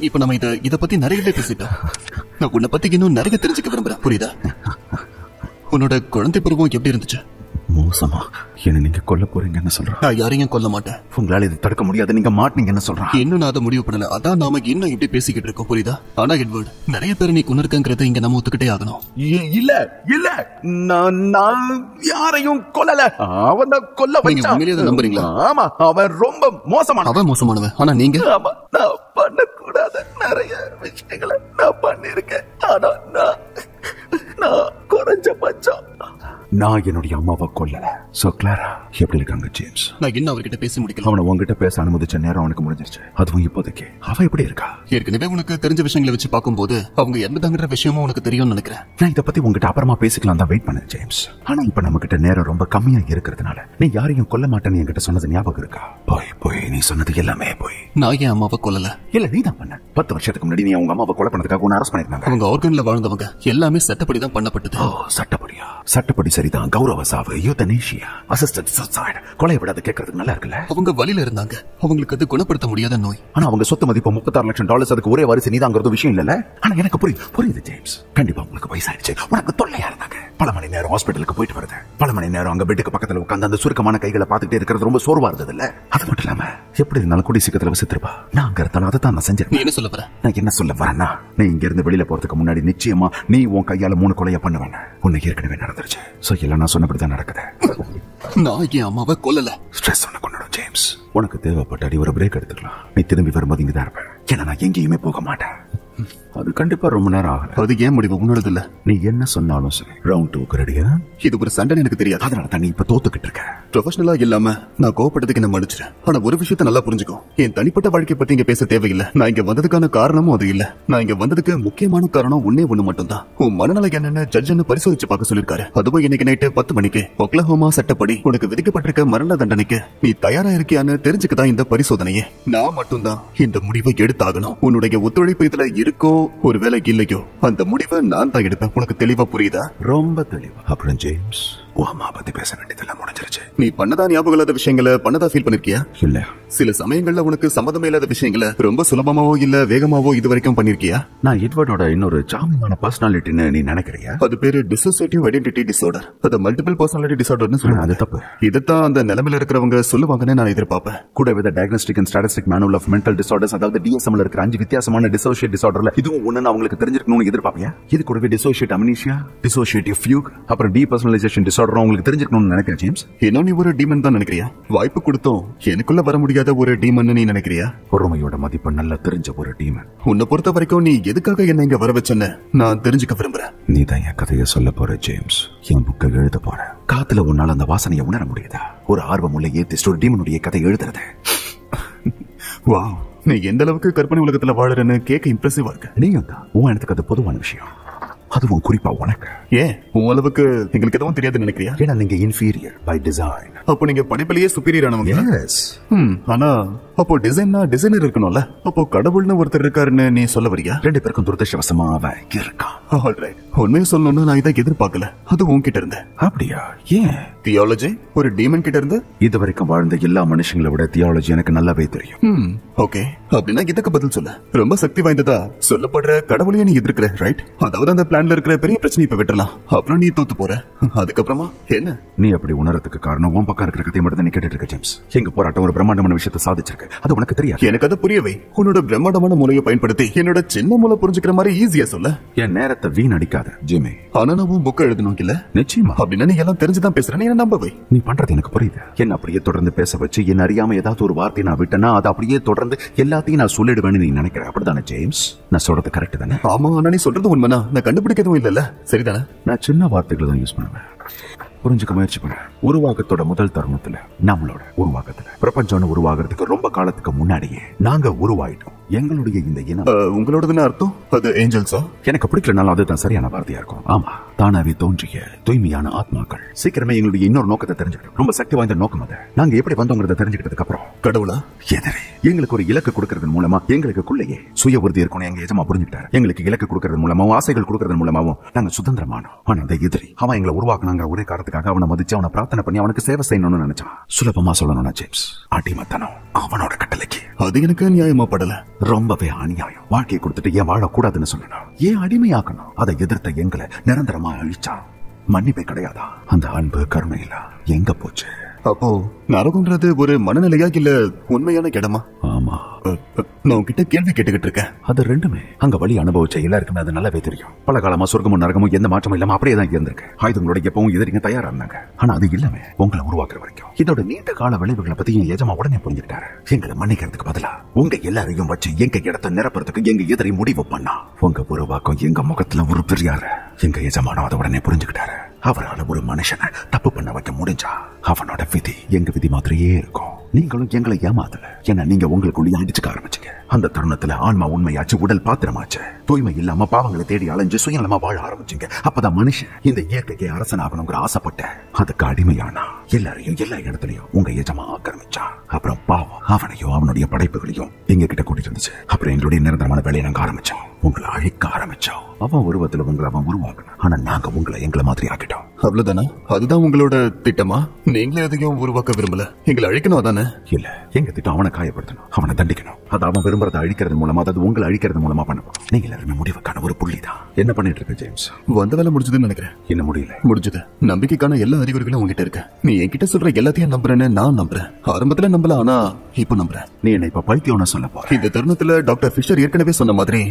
இப்ப நம்ம இத பத்தி நிறையவே பேசிட்டோம். நான் உன்னை பத்தி இன்னும் நிறைய தெரிஞ்சுக்க விரும்புறேன். புரியுதா? உன்னோட குழந்தை பருவம் எப்படி இருந்துச்சு? மோசமா. என்ன நீங்க கொல்ல போறீங்கன்னு சொல்றேன். நான் யாரையும் கொல்ல மாட்டேன். உங்களால இதை தடுக்க முடியாது. நீங்க மாட்டீங்கன்னு சொல்றேன். இன்னும் நான் அதை முடிவு பண்ணல. அதான் நாம இன்னும் இப்படி பேசிக்கிட்டு இருக்கோம். புரியுதா? ஆனா எட்வர்ட், நிறைய பேர் நீ கொன்னிருக்கங்கிறத இங்க நம்ம ஒத்துக்கிட்டே ஆகணும். இல்ல நான் யாரையும் கொல்லல. அவன் தான் கொல்ல வச்சான். உண்மையிலேயே அதை நம்புறீங்களா? ஆமா, அவன் ரொம்ப மோசமானவன். ஆனா நீங்க? ஆமா, நான் பண்ணக்கூடாத நிறைய விஷயங்களை நான் பண்ணிருக்கேன். ஆனா நான் குறைஞ்சபட்சம் நான் என்னுடைய அம்மாவை கொல்லல. சோ கிளாரா எப்படி இருக்காங்க ஜேம்ஸ்? நான் இன்னும் அவர்கிட்ட பேசி முடிக்கல. அவனை உங்ககிட்ட பேச அனுமதிச்ச நேரம் அவனுக்கு முடிஞ்சிருச்சு. அதுவும் இப்போதைக்கு. அவ எப்படி இருக்கா? ஏற்கனவே உனக்கு தெரிஞ்ச விஷயங்களை வச்சு பார்க்கும்போது அவங்க இறந்துட்டாங்கிற விஷயமும் உனக்கு தெரியும்னு நினைக்கிறேன். நான் இதை பத்தி உங்ககிட்ட அப்புறமா பேசிக்கலாம் தான் வெயிட் பண்ணேன் ஜேம்ஸ். ஆனா இப்ப நம்ம கிட்ட நேரம் ரொம்ப கம்மியா இருக்கிறதுனால நீ யாரையும் கொல்ல மாட்டேன்னு என்கிட்ட சொன்னது ஞாபகம் இருக்கா? போய் நீ சொன்னது எல்லாமே போய். நான் என் அம்மாவை கொல்லல. இல்ல, நீ தான் பண்ண. 10 வருஷத்துக்கு முன்னாடி நீ அவங்க அம்மாவை கொலை பண்ணதுக்காக உன்னை அரெஸ்ட் பண்ணிருந்தாங்க. அவங்க ஆர்கன்ல வாழ்ந்தவங்க. எல்லாமே சட்டப்படி தான் பண்ணப்பட்டது. சட்டப்படியா? சட்டப்படி சரிதான். கௌரவ சாவு, யூத்தனேஷியா, அசிஸ்டட் சூசைட், கொலை விடாத கேட்கறதுக்கு நல்லா இருக்குல்ல? அவங்க வழியில இருந்தாங்க. அவங்களுக்கு அது குணப்படுத்த முடியாத நோய். ஆனா அவங்க சொத்து மதிப்பு $36 லட்சம். அதுக்கு ஒரே வாரிசு நீதாங்கிறது விஷயம் இல்லல. ஆனா எனக்கு புரியுது ஜேம்ஸ். கண்டிப்பா உங்களுக்கு வயசாயிடுச்சு. உனக்கு தொல்லையா இருந்தாங்க. பல மணி நேரம் ஹாஸ்பிட்டலுக்கு போயிட்டு வருது. பல மணி நேரம் அங்க பெட்டுக்கு பக்கத்துல உட்கார்ந்து அந்த சுருக்கமான கைகளை பார்த்துட்டே இருக்கிறது ரொம்ப சோர்வா இருந்தது இல்ல? அது மட்டும் இல்லாம எப்படி இருந்தாலும் கூடி சீக்கிரத்துல விசித்திருப்பா. நான் அங்க இருந்தாலும் அதை தான் நான் செஞ்சேன். நீ என்ன சொல்ல வர? நான் என்ன சொல்ல வரேன்னா, நீ இங்க இருந்து வெளியில போறதுக்கு முன்னாடி நிச்சயமா நீ உன் கையால 3 கொலையை பண்ணுவேன். உன்னை ஏற்கனவே நடந்துருச்சு. சோ எல்லாம் நான் சொன்னபடிதான் நடக்குது. நான் என் அம்மாவை கொல்லல. ஸ்ட்ரெஸ் உனக்கு கொண்டுடும் ஜேம்ஸ். உனக்கு தேவைப்பட்ட அடி ஒரு பிரேக் எடுத்துக்கலாம். நீ திரும்பி வரும்போது இங்கதான் இருப்பேன். ஏன்னா நான் எங்கேயுமே போக மாட்டேன். அது கண்டிப்பா ரொம்ப நேரம் ஆகல. அது ஏன் முடிவு உன்னோடது இல்ல. நீ என்ன சொன்னாலும் சரி ரவுண்ட் 2 ரெடியா? இது ஒரு சண்டை எனக்கு தெரியாது. அதனால தான் நீ இப்ப தோத்துக்கிட்டு இருக்க. ப்ரொஃபஷனலா இல்லாம நான் கோவப்பட்டதுக்கு என்ன மன்னிச்சிட்டேன். ஆனா ஒரு விஷயத்த நல்லா புரிஞ்சுக்கோ. என் தனிப்பட்ட வாழ்க்கை பத்தி இங்க பேச தேவையில்லை. நான் இங்க வந்ததுக்கான காரணமும் அது இல்ல. நான் இங்க வந்ததுக்கு முக்கியமான காரணம் ஒண்ணு மட்டும் தான். உன் மனநல என்னன்னு ஜட்ஜ் பரிசோதிச்சு பார்க்க சொல்லிருக்காரு. அதுவும் இன்னைக்கு நைட்டு 10 மணிக்கு ஒக்லஹோமா சட்டப்படி உனக்கு விதிக்கப்பட்டிருக்க மரண தண்டனைக்கு நீ தயாரா இருக்கியான்னு தெரிஞ்சுக்கதான் இந்த பரிசோதனையே. நான் மட்டும்தான் இந்த முடிவை எடுத்தாகணும். உன்னுடைய ஒத்துழைப்பு இதுல இருக்கோ ஒருவேளை இல்லையோ அந்த முடிவை நான் தான் எடுப்பேன். உனக்கு தெளிவா புரியுதா? ரொம்ப தெளிவா. அப்புறம் ஜேம்ஸ் அம்மா பத்தி பேச வேண்டியதெல்லாம் முடிஞ்சிருச்சு. நீ பண்ணதா ஞாபகம் இல்லாத விஷயங்களை பண்ணதா ஃபீல் பண்ணிருக்கியா? இல்ல. சில சமயங்கள்ல உனக்கு சம்மதமே இல்லாத விஷயங்களை ரொம்ப சுலபமாவோ இல்ல வேகமாவோ இது வரைக்கும் பண்ணிருக்கியா? நான் எட்வர்டோட இன்னொரு சாமியான பர்சனாலிட்டின்னு நீ நினைக்கிறியா? அது பேரு டிசோசியேட்டிவ் ஐடென்டிட்டி டிசார்டர். அது மல்டிபிள் பர்சனாலிட்டி டிசார்டர்னு சொல்லுவாங்க. அது தப்பு. இதைத்தான் அந்த நிலைமையில இருக்கிறவங்க சொல்லுவாங்கன்னு நான் எதிர்பார்ப்பேன். கூட வித diagnostic and statistic manual of mental disorders, அதாவது DSM இருக்கிற 5 வித்தியாசமான டிசோசியேட் டிசார்டர்ல இதுவும் ஒண்ணுன்னு அவங்களுக்கு தெரிஞ்சிருக்கணும்னு எதிர்பார்ப்பியா? இது கூடவே டிசோசியேட் அம்னீசியா, டிசோசியேட்டிவ் ஃபியூக், அப்புறம் டீபர்சனலைசேஷன் டிசார்டர் உங்களுக்கு தெரிஞ்சிருக்கணும்னு நினைக்கிறேன் ஜேம்ஸ். இன்னும் நீ ஒரு டீமன் தான் நினைக்கிறியா? வாய்ப்பு கொடுத்தோம் எனக்குள்ள வர முடியாத ஒரு டீமன் நீ நினைக்கிறியா? பொறுமையோட மதிப்பு நல்லா தெரிஞ்ச ஒரு டீமன். உன்னை பொறுத்த வரைக்கும் நீ எதுக்காக என்ன இங்க வர வச்சன்னு நான் தெரிஞ்சுக்க விரும்புறேன். நீ தான் என் கதையை சொல்ல போற ஜேம்ஸ். என் புக்கை எழுத போற. காத்துல உன்னால அந்த வாசனையை உணர முடியுதா? ஒரு ஆர்வம் உள்ள ஏத்திஸ்ட் ஒரு டீமனுடைய கதை எழுதுறது. வாவ், நீ எந்த அளவுக்கு கற்பனை உலகத்துல வாழறன்னு கேட்க இம்ப்ரெசிவா இருக்கு. நீயும் தான். உன் எனக்கு அது பொதுவான விஷயம். அதுவும் குறிப்பா உனக்கு. ஏன் உன் அளவுக்கு எங்களுக்கு எதுவும் தெரியாதுன்னு நினைக்கிறியா? ஏன்னா நீங்க இன்ஃபீரியர் பை டிசைன். அப்போ நீங்க படிப்பிலேயே சுப்பீரியர் ஆனவங்க. எஸ். ஆனா அப்போ டிசைன்னா டிசைனர் இருக்கணும்ல. அப்போ கடவுள்னு ஒருத்தர் இருக்காருன்னு நீ சொல்ல வரியா? 2 பேருக்கும் துரதிர்ஷ்டவசமா அவன் இருக்கான். ஆல்ரைட், உண்மையை சொல்லணும்னா நான் இதை எதிர்பார்க்கல. அது உன்கிட்ட இருந்து. அப்படியா? ஏன்? தியாலஜி ஒரு டீமன் கிட்ட இருந்து? இது வரைக்கும் வாழ்ந்த எல்லா மனுஷங்களை விட தியாலஜி எனக்கு நல்லாவே தெரியும். ஓகே, அப்படின்னா இதுக்கு பதில் சொல்ல. ரொம்ப சக்தி வாய்ந்ததா சொல்லப்படுற கடவுளையே நீ எதிர்க்கிற, ரைட்? அதாவது அந்த பிளான்ல இருக்கிற பெரிய பிரச்சனை இப்ப விட்டுறலாம். அப்புறம் நீ தோத்து போற. அதுக்கப்புறமா என்ன? நீ அப்படி உணரத்துக்கு காரணம் உன் பக்கம் இருக்கிற கதையை மட்டும் நீ கேட்டுட்டு இருக்க ஜேம்ஸ். எங்க போராட்டம் ஒரு பிரம்மாண்டமான விஷயத்தை சாதிச்சிருக்கு. அது உனக்கு தெரியாது. எனக்கு அதை புரியவை. உன்னோட பிரம்மாண்டமான மூலையை பயன்படுத்தி என்னோட சின்ன மூளை புரிஞ்சுக்கிற மாதிரி ஈஸியா சொல்ல. என் நேரத்தை வீணடிக்காத ஜிமி. ஆனா நான் புக் எழுதணும் இல்ல? நிச்சயமா. அப்படின்னா நீ எல்லாம் தெரிஞ்சுதான் பேசுறேன்னு என்ன நம்பவை. நீ பண்றது எனக்கு புரியுது. என்ன அப்படியே தொடர்ந்து பேச வச்சு என்ன அறியாம ஏதாவது ஒரு வார்த்தை நான் விட்டேன்னா அதை அப்படியே தொடர்ந்து எல்லாத்தையும் நான் சொல்லிடுவேன்னு நீ நினைக்கிறேன். அப்படிதானே ஜேம்ஸ்? நான் சொல்றது கரெக்ட் தானே? ஆமா, ஆனா நீ சொல்றது உண்மைனா நான் கண்டுபிடிக்கிறதும் இல்லல்ல. சரிதானே? நான் சின்ன வார்த்தைகளை தான் யூஸ் பண்ணுவேன். புரிஞ்சுக்க முயற்சி பண்ண. உருவாக்கத்தோட முதல் தருணத்துல, நம்மளோட உருவாக்கத்துல, பிரபஞ்சம் உருவாகிறதுக்கு ரொம்ப காலத்துக்கு முன்னாடியே நாங்க உருவாயிட்டோம். எங்களுடைய இந்த இனம். உங்களோடதுன்னு அர்த்தம் அது ஏஞ்சல்ஸா? எனக்கு பிடிக்கலனாலும் அதுதான் சரியான வார்த்தையா இருக்கும். ஆமா, தானாவே தோன்றிய தூய்மையான ஆத்மாக்கள். சீக்கிரமே எங்களுடைய இன்னொரு நோக்கத்தை தெரிஞ்சுக்கிட்டோம். ரொம்ப சக்தி வாய்ந்த நோக்கம் அது. நாங்க எப்படி வந்தோங்கிறத தெரிஞ்சுக்கிட்டதுக்கு அப்புறம் கடவுளா எதிரி எங்களுக்கு ஒரு இலக்கு கொடுக்கறது மூலமா எங்களுக்குள்ளேயே சுய உறுதி இருக்கணும் எங்க எஜமா புரிஞ்சுக்கிட்டாரு. எங்களுக்கு இலக்கு கொடுக்கறது மூலமாவும் ஆசைகள் கொடுக்கறது மூலமாவும் நாங்க சுதந்திரமானோம். ஆனா அந்த எதிரி அவன் எங்களை உருவாக்குனாங்கிற ஒரே காரணத்துக்காக அவனை மதிச்சு அவனை பிரார்த்தனை பண்ணி அவனுக்கு சேவை செய்யணும்னு நினைச்சான். சுலபமா சொல்லணும்னா ஜேம்ஸ், அடிமத்தனம் அவனோட கட்டளைக்கு. அது எனக்கு நியாயமா படல. ரொம்பவே அநியாயம். வாழ்க்கையை கொடுத்துட்டு ஏன் வாழக்கூடாதுன்னு சொல்லணும், ஏன் அடிமையாக்கணும்? அதை எதிர்த்த எங்களை நிரந்தரமா அழிச்சான். மன்னிப்பே கிடையாதா? அந்த அன்பு கருணையில எங்க போச்சு? அப்போ நரகம்ன்றது ஒரு மனநிலையா இல்ல உண்மையான இடமா? ஆமா, நான் உன்கிட்ட கேள்வி கேட்டுக்கிட்டு இருக்கேன். அது ரெண்டுமே. அங்க வழி அனுபவிச்ச எல்லாருக்குமே அது நல்லாவே தெரியும். பல காலமா சொர்க்கமும் நரகமும் எந்த மாற்றமும் இல்லாம அப்படியே தான் இருந்திருக்கு. ஆயுதங்களோட எப்பவும் எதிரிங்க தயாரா இருந்தாங்க. ஆனா அது இல்லாம உங்களை உருவாக்குற வரைக்கும் இதோட நீண்ட கால விளைவுகளை பத்தி என் எஜமா உடனே புரிஞ்சுக்கிட்டாரு. எங்களை மன்னிக்கிறதுக்கு பதிலா உங்க எல்லாரையும் வச்சு எங்க இடத்தை நிரப்புறதுக்கு எங்க எதிரி முடிவு பண்ணா. உங்க உருவாக்கம் எங்க முகத்துல ஒரு பெரியாரு. எங்க எஜமானோ அதை உடனே புரிஞ்சுக்கிட்டாரு. அவரால் ஒரு மனுஷனை தப்பு பண்ண வைக்க முடிஞ்சா அவனோட விதி எங்க விதி மாதிரியே இருக்கும். நீங்களும் எங்களை ஏமாத்தல. ஏன்னா நீங்க உங்களுக்குள்ளேயே அடிச்சுக்க ஆரம்பிச்சீங்க. அந்த தருணத்துல ஆன்மா உண்மையாச்சு, உடல் பாத்திரமாச்சு. தூய்மை இல்லாம பாவங்களை தேடி அலைஞ்சு சுயநலமா வாழ ஆரம்பிச்சீங்க. அப்பதான் மனுஷன் இந்த இயற்கைக்கு அரசனாகணுங்கிற ஆசைப்பட்ட அதுக்கு அடிமையானா எல்லாரையும் எல்லா இடத்துலயும் உங்க எஜமா ஆக்கிரமிச்சான். அப்புறம் பாவம் அவனையும் அவனுடைய படைப்புகளையும் எங்க கிட்ட கூட்டிட்டு இருந்துச்சு. அப்புறம் எங்களுடைய நிரந்தரமான வேலையை நாங்க ஆரம்பிச்சோம். உங்களை அழிக்க ஆரம்பிச்சோம். அவன் உருவத்துல உங்களை அவன் உருவாக்கணும். ஆனா நாங்க உங்களை எங்களை மாதிரி ஆக்கிட்டோம். அவ்வளவுதானா? அதுதான் உங்களோட திட்டமா? நீங்களே எதையும் உருவாக்க விரும்பல, எங்களை அழிக்கணும் அதானே? இல்ல, எங்க திட்டம் அவனை காயப்படுத்தணும், அவனை தண்டிக்கணும். அது அவன் விரும்புறதை அழிக்கிறது மூலமா, அதாவது உங்களை அழிக்கிறது மூலமா பண்ணணும். நீங்க எல்லாருமே முடிவுக்கான ஒரு புள்ளிதான். என்ன பண்ணிட்டு இருக்க ஜேம்ஸ்? வந்த வேலை முடிஞ்சதுன்னு நினைக்கிறேன். என்ன முடியல? முடிஞ்சது. நம்பிக்கைக்கான எல்லா அறிகுறிகளும் உங்ககிட்ட இருக்கு. நீ என்கிட்ட சொல்ற எல்லாத்தையும் நம்புறேன்னு நான் நம்புறேன். ஆரம்பத்துல நம்பல, ஆனா இப்ப நம்புறேன். நீ என்ன இப்ப பைத்தியம்னு சொல்ல போற? இந்த தருணத்துல டாக்டர் ஃபிஷர் ஏற்கனவே சொன்ன மாதிரி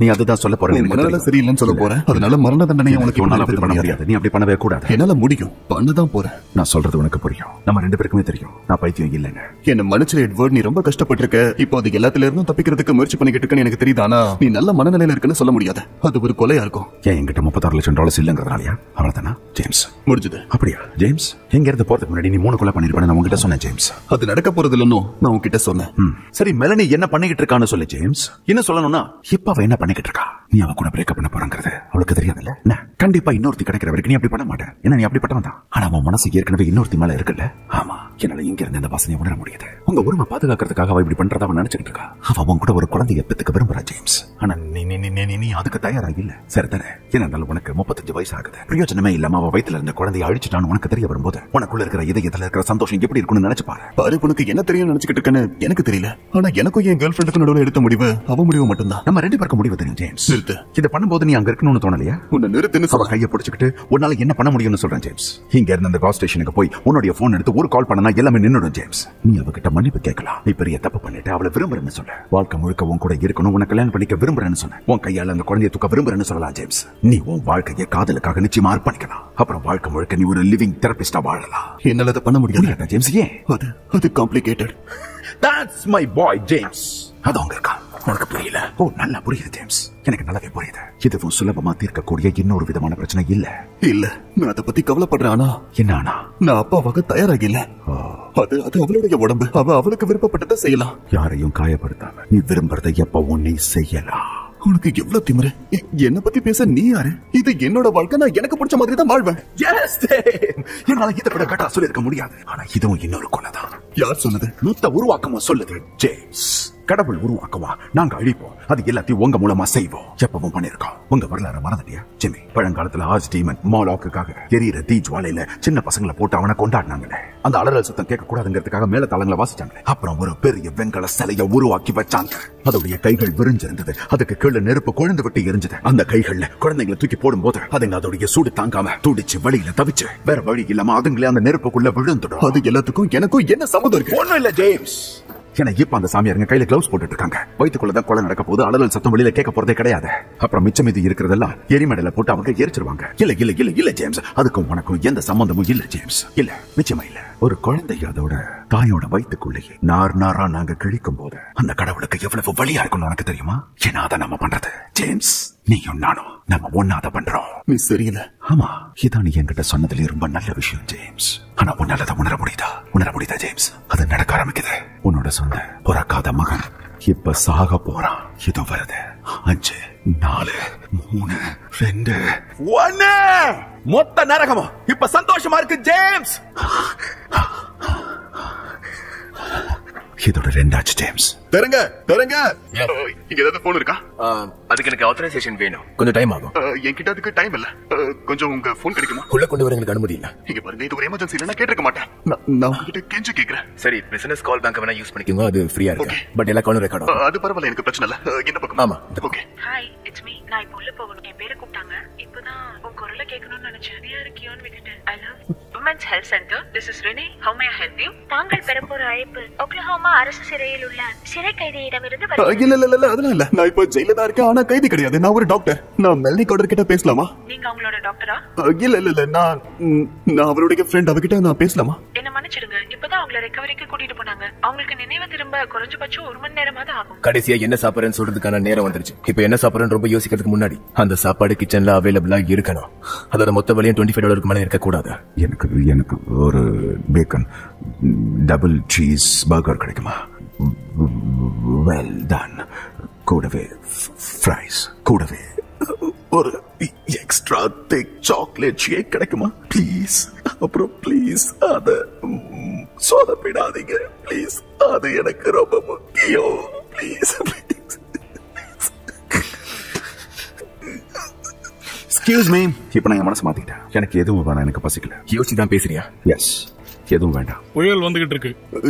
நீ அதுதான் சொல்ல போற. மனநல சரியில்லைன்னு சொல்ல போறேன். அதனால மரண தண்டனையை உனக்கு பண்ண முடியாது. நீ அப்படி பண்ணவே கூடாது. என்னால முடியும், பண்ணதான் போறேன். நான் சொல்றது உனக்கு புரியும். நம்ம 2 பேருக்குமே தெரியும் நான் பைத்தியம் இல்லைங்க. என்ன மன்னிச்சிரு எட்வர்ட், நீ ரொம்ப கஷ்டப்பட்டிருக்க. இப்போ அது எல்லாத்துல இருந்தும் தப்பிக்கிறதுக்கு முயற்சி பண்ணிக்கிட்டு இருக்கன்னு எனக்கு தெரியுது. ஆனா நீ நல்ல மனநிலையில இருக்குன்னு சொல்ல முடியாது. அது ஒரு கொலையா இருக்கும். ஏன் என்கிட்ட $36 லட்சம் இல்லங்கிறதுனாலயா? அவ்வளவுதானா ஜேம்ஸ்? முடிஞ்சது. அப்படியா ஜேம்ஸ்? எங்க இருந்து போறதுக்கு முன்னாடி நீ 3 கொலை பண்ணிருப்பேன் நான் உங்ககிட்ட சொன்னேன் ஜேம்ஸ். அது நடக்க போறது இல்லன்னு நான் உன்கிட்ட சொன்னேன். சரி, மெலனி என்ன பண்ணிக்கிட்டு இருக்கான்னு சொல்லு ஜேம்ஸ். என்ன சொல்லணும்னா இப்ப அவ என்ன பண்ணிக்கிட்டு இருக்கா? நீ அவ கூட பிரேக்கப் பண்ண போறங்கிறது அவளுக்கு தெரியாதுல்ல? கண்டிப்பா இன்னொருத்தி கிடைக்கிற வரைக்கும் நீ அப்படி பண்ண மாட்டேன். ஏன்னா நீ அப்படிப்பட்டவன் தான். ஆனா அவன் மனசு ஏற்கனவே இன்னொருத்தி மேல இருக்குல்ல. ஆமா, என்னால இங்க இருந்து அந்த வாசனையை உணர முடியுது. உங்க உரிமை பாதுகாக்கிறதுக்காக அவ இப்படி பண்றத அவன் நினைச்சுக்கிட்டு இருக்கா. அவன் கூட ஒரு குழந்தைய பெத்துக்க விரும்புறா ஜேம்ஸ். ஆனா நீ அதுக்கு தயாரா இல்ல. சரி தானே? ஏன்னா உனக்கு 35 வயசு ஆகுது. பிரயோஜனமே இல்லாம அவ வயித்துல இருந்த குழந்தைய அழிச்சிட்டான்னு உனக்கு தெரிய வரும்போது உனக்குள்ள இருக்கிற இதயத்துல இருக்கிற சந்தோஷம் எப்படி இருக்கும்னு நினைச்சு பாரு. பாரு, உனக்கு என்ன தெரியும் நினைச்சுக்கிட்டு இருக்கேன்னு எனக்கு தெரியல. ஆனா எனக்கும் என் கேர்ள் ஃபிரெண்டுக்கு நடுவுல எடுத்த முடிவு அவ முடிவு மட்டும்தான். நம்ம 2 பேருக்கு முடிவு தெரியும் ஜேம்ஸ். நிறுத்து. இதை பண்ணும்போது நீ அங்க இருக்கணும்னு தோணலையா? உன்னை நிறுத்துன்னு அவ கையை பிடிச்சிக்கிட்டு உன்னால என்ன பண்ண முடியும்னு சொல்றேன் ஜேம்ஸ். இங்க இருந்து அந்த கால் ஸ்டேஷனுக்கு போய் உன்னுடைய போன் எடுத்து ஒரு கால் பண்ணனா எல்லாமே நின்னுடும் ஜேம்ஸ். நீ அவகிட்ட மன்னிப்பு கேட்கலாம். நீ பெரிய தப்பு பண்ணிட்டு அவளை விரும்புறேன்னு சொல்ல. வாழ்க்கை முழுக்க உன் கூட இருக்கணும், உனக்கு கல்யாணம் பண்ணிக்க விரும்புறேன்னு சொன்ன. உன் கையால அந்த குழந்தையை தூக்க விரும்புறேன்னு சொல்லலாம் ஜேம்ஸ். நீ உன் வாழ்க்கையை காதலுக்காக நிச்சயமா அர்ப்பணிக்கலாம். அப்புறம் வாழ்க்கை முழுக்க நீ ஒரு லிவிங் தெரபிஸ்டா வாழலாம். என்னால அதை பண்ண முடியாது ஜேம்ஸ். ஏன்? அது complicated. That's my boy James. அது அங்க இருக்கா. உனக்கு புரியல? ஓ, நல்லா புரியுது ஜேம்ஸ். எனக்கு நல்லாவே புரியுது. இதுவும் சுலபமா தீர்க்கக்கூடிய இன்னொரு விதமான பிரச்சனை இல்ல. இல்ல, நான் அதை பத்தி கவலைப்படுறேன். ஆனா என்ன? நான் அப்பாவாக தயாராக இல்ல. அது அவளுடைய உடம்பு. அவளுக்கு விருப்பப்பட்டதை செய்யலாம். யாரையும் காயப்படுத்தாம நீ விரும்புறதை எப்பவும் நீ செய்யலாம். உனக்கு எவ்வளவு திமிரு? என்ன பத்தி பேச நீ யாரு? இது என்னோட வாழ்க்கை. நான் எனக்கு பிடிச்ச மாதிரி தான் வாழ்வேன். என்னால இதை விட பெட்டரா சொல்லிருக்க முடியாது. ஆனா இதுவும் இன்னொரு கொலைதான். யார் சொன்னது? மொத்த உருவாக்கமும் சொல்லுது ஜேம்ஸ். கடவுள் உருவாக்குவா, நாங்க அழிப்போம். அது எல்லாத்தையும் உங்க மூலமா செய்வோம். எப்பவும் பண்ணிருக்கோம். உங்க வரலாறு மறந்துட்டியா ஜிம்மி? பழங்காலத்துல ஆர்ச் டீமன் மாலாக்குக்காக எரியற தீ ஜுவாலையில சின்ன பசங்களை போட்டு அவனை கொண்டாடினாங்களே. அந்த அலறல் சத்தம் கேட்க கூடாதுங்கிறதுக்காக மேல தாளங்களை வாசிச்சாங்களே. அப்புறம் ஒரு பெரிய வெண்கல சிலையை உருவாக்கி வச்சாங்க. அதோடைய கைகள் விரிஞ்சிருந்தது. அதுக்கு கீழே நெருப்பு கொழுந்து விட்டு எரிஞ்சது. அந்த கைகள்ல குழந்தைங்களை தூக்கி போடும் போது அதுங்க அதோடைய சூடு தாங்காம துடிச்சு வெளியில தவிச்சு வேற வழி இல்லாம அதுங்களே அந்த நெருப்புக்குள்ள விழுந்துடும். அது எல்லாத்துக்கும் எனக்கும் என்ன சம்மதம் இருக்கு? ஒண்ணும் இல்ல ஜேம்ஸ். ஏன்னா இப்ப அந்த சாமியாருங்க கையில கிளவுஸ் போட்டுட்டு இருக்காங்க. வயிற்றுக்குள்ளதான் கொலை நடக்க போது. அலறல் சத்தம் வெளியில கேட்க போறதே கிடையாது. அப்புறம் மிச்சம் மீதி இருக்கிறதெல்லாம் எரிமடையில போட்டு அவங்க எரிச்சிருவாங்க. இல்ல ஜேம்ஸ், அதுக்கும் உனக்கும் எந்த சம்பந்தமும் இல்ல ஜேம்ஸ். இல்ல, நிச்சயமா இல்ல. ஒரு குழந்தை அதோட தாயோட வயிற்றுக்குள்ளேயே நாரா நாங்க கிழிக்கும் போது அந்த கடவுளுக்கு எவ்வளவு வலியா இருக்கும்னு உனக்கு தெரியுமா? ஏன்னா அதை நம்ம பண்றது ஜேம்ஸ். நீயும் நானும் நம்ம ஒன்னாத பண்றோம். நீ சரியில்ல. ஆமா, இதான் நீ என்கிட்ட சொன்னதுல ரொம்ப நல்ல விஷயம் ஜேம்ஸ். ஆனா உன்னால அதை உணர முடியுதா ஜேம்ஸ்? அது நடக்க ஆரம்பிக்குது. உன்னோட சொந்த பிறக்காத மகன் இப்ப சாக போறான். இது வருது. 5 4 3 2 1. மொத்த நரகமும் இப்ப சந்தோஷமா இருக்கு ஜேம்ஸ். இதோட 2 ஆச்சு ஜேம்ஸ். தரங்க இங்க ஏதாவது போன் இருக்கா? அதுக்கு எனக்கு ஆத்தரைசேஷன் வேணும். கொஞ்சம் டைம் ஆகும். என்கிட்ட அதுக்கு டைம் இல்ல. கொஞ்சம் உங்க போன் கிடைக்குமா? உள்ள கொண்டு வர எனக்கு அனுமதி இல்ல. இங்க பாருங்க, இது ஒரு எமர்ஜென்சி இல்ல. நான் கேட்டிருக்க மாட்டேன். நான் உங்ககிட்ட கெஞ்சி கேக்குறேன். சரி, பிசினஸ் கால் பேங்க் வேணா யூஸ் பண்ணிக்கோங்க. அது ஃப்ரீயா இருக்கு. பட் எல்லா காலும் ரெக்கார்ட் ஆகும். அது பரவாயில்ல, எனக்கு பிரச்சனை இல்ல. இந்த பக்கம். ஆமா, ஓகே. Hi, it's me. நான் இப்போ உள்ள போகணும். என் பேரை கூப்பிட்டாங்க. இப்போதான் உன் குரலை கேட்கணும்னு நினைச்சேன். ஃப்ரீயா இருக்கியோன்னு விட்டுட்டேன். I love women's health centre. This is Rene. How may I help you? தாங்கள் பெறப்போற அழைப்பு ஒக்லஹோமா அரசு சிறையில் உள்ள சிறை கைதியிடமிருந்து இல்ல அதெல்லாம் இல்ல. நான் இப்போ ஜெயில தான் இருக்கேன். ஆனா கைதி கிடையாது. நான் ஒரு டாக்டர். நான் மெல்னி கவுடர் கிட்ட பேசலாமா? நீங்க அவங்களோட டாக்டரா? இல்ல நான் அவருடைய ஃப்ரெண்ட். அவகிட்ட நான் பேசலாமா? என்ன மன்னிச்சிடுங்க. இப்பதான் அவங்கள ரெக்கவரிக்கு கூட்டிட்டு போனாங்க. அவங்களுக்கு நினைவு திரும்ப குறைஞ்சபட்சம் 1 மணி நேரமாவது ஆகும். கடைசியா என்ன சாப்பிடுறேன்னு சொல்றதுக்கான நேரம் வந்துருச்சு. இப்ப என்ன சாப்பிடுறேன்னு ரொம்ப யோசிக்கிறதுக்கு முன்னாடி அந்த சாப்பாடு கிச்சன்ல அவைலபிளா இருக்கணும். அதோட மொத்த விலையும் $25 மேல இருக்க கூடாது. எனக்கு ஒரு பேக்கன் டபுள் சீஸ் பர்கர் கிடைக்குமா? Well done. கூடவே ஃப்ரைஸ், கூடவே ஒரு எக்ஸ்ட்ரா திக் சாக்லேட் ஷேக் கிடைக்குமா ப்ளீஸ்? அப்புறம் ப்ளீஸ் அத சோதப்பிடாதீங்க ப்ளீஸ். அது எனக்கு ரொம்ப முக்கியம் ப்ளீஸ். Excuse me. இப்ப நான் என் மனசு மாத்திட்டேன். எனக்கு எதுவும் வேணாம். எனக்கு பசிக்கல. யோசிச்சுதான் பேசுறியா? எஸ், எதுவும் வேண்டாம். புயல் வந்துகிட்டு இருக்கு.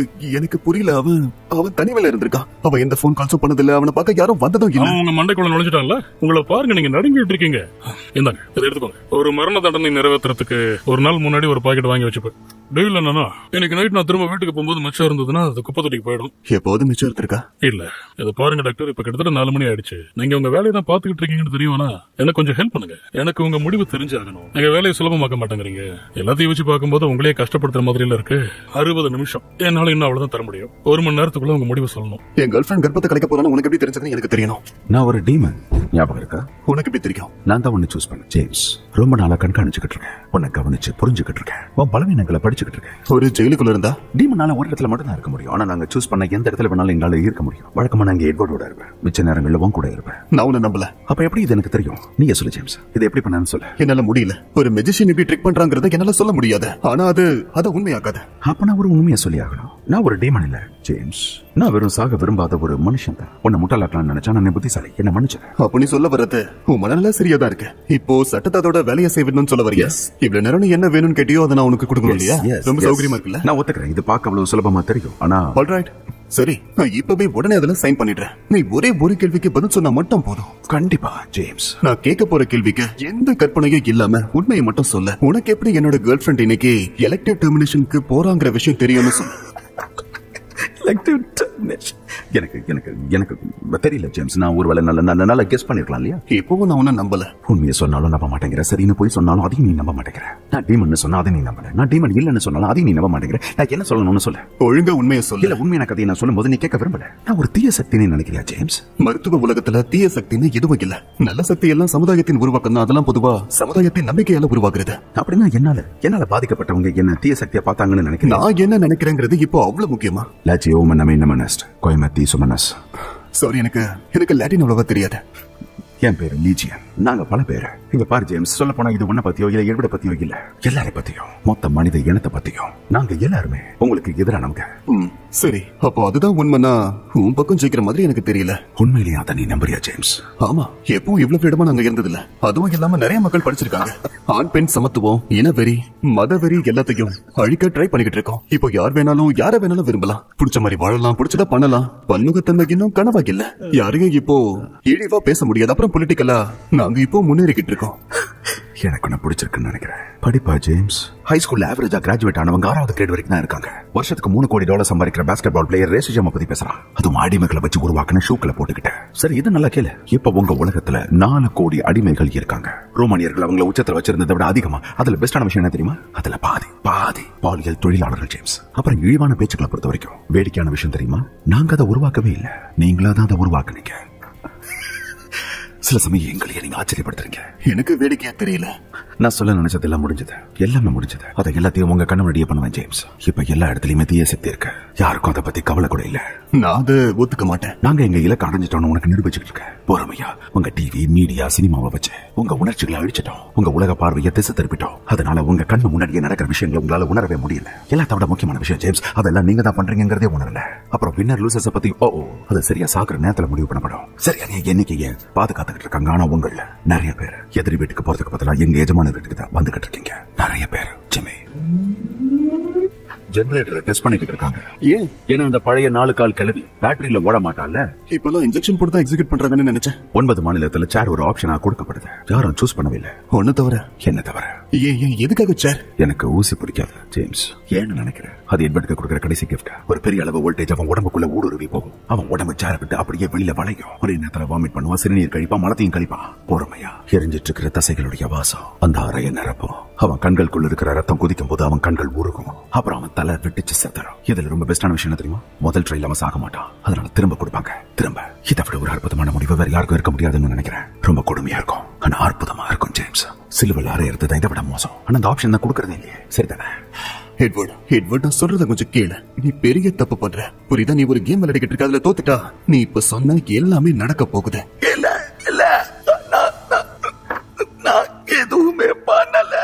எனக்கு புரியல. அவன் தனிமையில இருந்திருக்கான். அவன் எந்த போன் கால்ஸும் பண்ணதில்ல. அவனை பார்க்க யாரும் வந்ததும் இல்ல. உங்க மண்டைக்குள்ள நுழைஞ்சிட்டான்ல. உங்களை பாருங்க, நீங்க நடுங்கிட்டு இருக்கீங்க. இந்தாங்க, இதை எடுத்துக்கோங்க. ஒரு மரண தண்டனை நிறைவேற்றுறதுக்கு ஒரு நாள் முன்னாடி ஒரு பாக்கெட் வாங்கி வச்சுப்பேன். டெய்ல என்னன்னா, இன்னைக்கு நைட் நான் திரும்ப வீட்டுக்கு போகும்போது மிச்சம் இருந்ததுன்னா அது குப்பை தொட்டிக்கு போயிடும். எப்போது மிச்சம் எடுத்திருக்கா? இல்ல, இதை பாருங்க டாக்டர். இப்ப கிட்டத்தட்ட 4 மணி ஆயிடுச்சு. நீங்க உங்க வேலையை தான் பாத்துக்கிட்டு இருக்கீங்கன்னு தெரியும்னா எனக்கு கொஞ்சம் ஹெல்ப் பண்ணுங்க. எனக்கு உங்க முடிவு தெரிஞ்சாகணும். நீங்க வேலையை சுலபமாக்க மாட்டேங்கிறீங்க. எல்லாத்தையும் வச்சு பார்க்கும்போது உங்களையே கஷ்டப்படுத்துற மாதிரி டின்னருக்கு 60 நிமிஷம். என்னால இன்னும் அவ்வளவுதான் தர முடியும். 1 மணி நேரத்துக்குள்ள உங்க முடிவு சொல்லணும். என் கேர்ள் ஃபிரெண்ட் கர்ப்பத்தை கலைக்க போறான்னு உனக்கு எப்படி தெரிஞ்சதுன்னு எனக்கு தெரியணும். நான் ஒரு டீமன், ஞாபகம் இருக்கா? உனக்கு எப்படி தெரியும்? நான் தான் உன்னை சூஸ் பண்ணேன் ஜேம்ஸ். ரொம்ப நாளா கண்காணிச்சுக்கிட்டு இருக்கேன், உன்னை கவனிச்சு புரிஞ்சுக்கிட்டு இருக்கேன், உன் பலவீனங்களை படிச்சுக்கிட்டு இருக்கேன். ஒரு ஜெயிலுக்குள்ள இருந்தா டீமனால ஒரு இடத்துல மட்டும் தான் இருக்க முடியும். ஆனா நாங்க சூஸ் பண்ண எந்த இடத்துல வேணாலும் எங்களால இருக்க முடியும். வழக்கமா நாங்க எட்வர்டோட இருப்பேன், மிச்ச நேரங்கள்ல உன் கூட இருப்பேன். நான் உன்னை நம்பல. அப்ப எப்படி இது எனக்கு தெரியும்? நீ சொல்லு ஜேம்ஸ், இது எப்படி பண்ணான்னு சொல்லு. என்னால முடியல. ஒரு மெஜிஷியன் எப்படி ட்ரிக் பண்றாங்கறத என்னால சொல்ல முடியாது. ஆனா அது உண்மையாக்காது. அப்ப நான் ஒரு உண்மையை சொல்லி ஆகணும். நான் ஒரு டீமன் இல்ல ஜேம்ஸ். நான் வெறும் சாக விரும்பாத ஒரு மனுஷன் தான். உன்னை முட்டாளாக்கலாம்னு நினைச்சா நான் புத்திசாலி, என்ன மன்னிச்சு. அப்ப நீ சொல்ல வர்றது உன் மனநல சரியாதான் இருக்கு. இப்போ சட்டத்தோட வேலையை செய்யணும்னு சொல்ல வரியா? இவ்வளவு நேரம் நீ என்ன வேணும்னு கேட்டியோ அதை நான் உனக்கு கொடுக்கணும் இல்லையா? ரொம்ப சௌகரியமா இருக்குல்ல? நான் ஒத்துக்கிறேன், இது பார்க்க அவ்வளவு சுலபமா தெரியும். ஆனா ஆல்ரைட், சரி, நான் இப்பவே உடனே அதுல சைன் பண்ணிடுறேன். நீ ஒரே ஒரு கேள்விக்கு பதில் சொன்னா மட்டும் போதும். கண்டிப்பா ஜேம்ஸ். நான் கேட்க போற கேள்விக்கு எந்த கற்பனையும் இல்லாம உண்மையை மட்டும் சொல்ல. உனக்கு எப்படி என்னோட கேர்ள் ஃபிரெண்ட் இன்னைக்கு எலக்டிவ் டெர்மினேஷனுக்கு போறாங்கிற விஷயம் தெரியும்னு சொல்லு. எனக்கு எனக்கு எனக்கு தெரியல ஜேம்ஸ். நான் ஒருவேளை நல்லா கெஸ் பண்ணிருக்கலாம் இல்லையா? இப்பவும் நான் உன்ன நம்பல. உண்மையை சொன்னாலும் நம்ப மாட்டேங்கிற, சரின்னு போய் சொன்னாலும் அதையும் நீ நம்ப மாட்டேங்கிற. நான் டீமன் சொன்னா அதை நீ நம்பல, நான் டீமன் இல்லன்னு சொன்னாலும் அதையும் நீ நம்ப மாட்டேங்கிற. நான் என்ன சொல்லணும்னு சொல்ல. ஒழுங்கா உண்மையை சொல்ல. இல்ல, உண்மையான கதையை நான் சொல்லும் போது நீ கேட்க விரும்பல. நான் ஒரு தீய சக்தின்னு நினைக்கிறியா ஜேம்ஸ்? மருத்துவ உலகத்துல தீய சக்தின்னு எதுவும் இல்ல. நல்ல சக்தி எல்லாம் சமுதாயத்தின் உருவாக்கம். அதெல்லாம் பொதுவா சமுதாயத்தின் நம்பிக்கையால உருவாக்குறது. அப்படின்னா என்னால பாதிக்கப்பட்டவங்க என்ன தீய சக்தியை பார்த்தாங்கன்னு நினைக்கிறேன். நான் என்ன நினைக்கிறேங்கிறது இப்போ அவ்வளவு முக்கியமா? சாரி, எனக்கு லாட்டின் அவ்வளவா தெரியாது. என் பேரு லீஜியன். நாங்க பல பேரு. இங்க பாரு ஜேம்ஸ், சொல்ல போனா இது உன்னை பத்தியோ இல்ல எவ்வளவு பத்தியோ இல்ல, எல்லாரை பத்தியும், மொத்த மனித இனத்தை பத்தியும். நாங்க எல்லாருமே உங்களுக்கு எதிரானவங்க. சரி, அப்போ அதுதான் உண்மைனா உன் பக்கம் ஜெயிக்கிற மாதிரி எனக்கு தெரியல. உண்மையிலேயே அதை நீ நம்புறியா ஜேம்ஸ்? ஆமா, எப்பவும் இவ்வளவு இடமா நாங்க இருந்ததில்ல. அதுவும் இல்லாம நிறைய மக்கள் படிச்சிருக்காங்க. ஆண் பெண் சமத்துவம், இனவெறி, மதவெறி எல்லாத்தையும் அழிக்க ட்ரை பண்ணிக்கிட்டு இருக்கோம். இப்போ யார் வேணாலும் யார வேணாலும் விரும்பலாம், பிடிச்ச மாதிரி வாழலாம், பிடிச்சதா பண்ணலாம். பன்முகத்தன்மை இன்னும் கனவா இல்ல. யாரையும் இப்போ இழிவா பேச முடியாது. அப்புறம் பொலிட்டிக்கலா நாங்க இப்போ முன்னேறிக்கிட்டு இருக்கோம். எனக்கு நான் பிடிச்சிருக்குன்னு நினைக்கிறேன். படிப்பா ஜேம்ஸ். ஹை ஸ்கூல்ல ஆவரேஜா கிராஜுவேட் ஆனவங்க 6வது கிரேட் வரைக்கும் தான் இருக்காங்க. வருஷத்துக்கு $3 கோடி சம்பாதிக்கிற பாஸ்கெட் பால் பிளேயர் ரேசிசம் பத்தி பேசுறான். அதுவும் அடிமைகளை வச்சு உருவாக்கின ஷூக்களை போட்டுக்கிட்ட. சரி, இது நல்லா கேளு. இப்ப உங்க உலகத்துல 4 கோடி அடிமைகள் இருக்காங்க. ரோமானியர்கள் அவங்களை உச்சத்துல வச்சிருந்ததை விட அதிகமா. அதுல பெஸ்டான விஷயம் என்ன தெரியுமா? அதுல பாதி பாலியல் தொழிலாளர்கள் ஜேம்ஸ். அப்புறம் இழிவான பேச்சுக்களை பொறுத்த வரைக்கும் வேடிக்கையான விஷயம் தெரியுமா? நாங்க அதை உருவாக்கவே இல்லை, நீங்களா தான் அதை உருவாக்குனீங்க. சில சமயம் எங்களையே நீங்க ஆச்சரியப்படுத்துறீங்க. எனக்கு வேடிக்கையா தெரியல. நான் சொல்ல நினைச்சது எல்லாம் முடிஞ்சது, எல்லாமே முடிஞ்சது. அதை எல்லாத்தையும் உங்க கண்ணு முன்னாடியே பண்ணுவேன் ஜேம்ஸ். இப்ப எல்லா இடத்துலயுமே தீய சக்தி இருக்கு. யாருக்கும் அதை பத்தி கவலை கூட இல்ல. நான் அதை ஒத்துக்க மாட்டேன். நாங்க எங்க இலக்கு அடைஞ்சிட்டோம்னு உனக்கு நிரூபிச்சுட்டு இருக்க. பொறுமையா உங்க டிவி, மீடியா, சினிமாவை வச்சு உங்க உணர்ச்சிகளை அழிச்சிட்டோம். உங்க உலக பார்வையை திசை திருப்பிட்டோம். அதனால உங்க கண்ணு முன்னாடியே நடக்கிற விஷயங்களை உங்களால உணரவே முடியல. எல்லாத்த விட முக்கியமான விஷயம் ஜேம்ஸ், அதெல்லாம் நீங்க தான் பண்றீங்கிறதே உணரல. அப்புறம் வின்னர் லூசர்ஸ் பத்தி அது சரியா சாகுற நேரத்துல முடிவு பண்ணப்படும். சரியா எண்ணிக்கையை பாதுகாத்துக்கிட்டு இருக்காங்க. ஆனா உங்கள நிறைய பேர் எதிரி வீட்டுக்கு போறதுக்கு பதிலா எங்க எஜமான வீட்டுக்கு தான் வந்துகிட்டு இருக்கீங்க. நிறைய பேர் ஜிம்மி ஜெனரேட்டரை டெஸ்ட் பண்ணிட்டு இருக்காங்க. ஏன்னா அந்த பழைய 4 கால் கிளவி பேட்டரியில ஓட மாட்டான்ல. இப்பெல்லாம் இன்ஜெக்ஷன் போட்டு தான் எக்ஸிக்யூட் பண்றாங்கன்னு நினைச்சேன். 9 மாநிலத்துல சேர் ஒரு ஆப்ஷனா கொடுக்கப்படுது. யாரும் சூஸ் பண்ணவே இல்லை. ஒன்னு தவிர. என்ன தவிர? எதுக்காக சேர்? எனக்கு ஊசி பிடிக்காது ஜேம்ஸ். ஏன்னு நினைக்கிறேன்? அது எட்வர்டுக்கு கொடுக்கிற கடைசி கிஃப்ட். ஒரு பெரிய அளவு வோல்டேஜ் அவன் உடம்புக்குள்ள ஊடுருவி போகும். அவன் உடம்பு சேர விட்டு அப்படியே வெளியில வளையும். ஒரே நேரத்துல வாமிட் பண்ணுவான், சிறுநீர் கழிப்பான், மலத்தையும் கழிப்பான். பொறுமையா எரிஞ்சிட்டு இருக்கிற தசைகளுடைய வாசம் அந்த அறையை நிரப்பும். அவன் கண்களுக்குள்ள இருக்கிற ரத்தம் குதிக்கும் போது அவன் கண்கள் உருகும். அப்புறம் அவன் தலை வெட்டிச்சு செத்துரும். இதுல ரொம்ப பெஸ்டான விஷயம் என்ன தெரியுமா? முதல் ட்ரைல அவன் சாக மாட்டான். அதனால திரும்ப கொடுப்பாங்க. திரும்ப. இதை விட ஒரு அற்புதமான முடிவு வேற யாருக்கும் இருக்க முடியாதுன்னு நினைக்கிறேன். ரொம்ப கொடுமையா இருக்கும், ஆனா அற்புதமா இருக்கும் ஜேம்ஸ். சிலுவையில் அறையிறது இதை விட மோசம். ஆனா அந்த ஆப்ஷன் தான் கொடுக்கறதே இல்லையே. சரிதானே? எட்வர்ட், நான் சொல்றத கொஞ்சம் கேளு. நீ பெரிய தப்பு பண்ற, புரியுதா? நீ ஒரு கேம் விளையாடிக்கிட்டு இருக்க, அதுல தோத்துட்டா நீ இப்ப சொன்ன எல்லாமே நடக்க போகுது. இல்ல நான் எதுவுமே பண்ணல.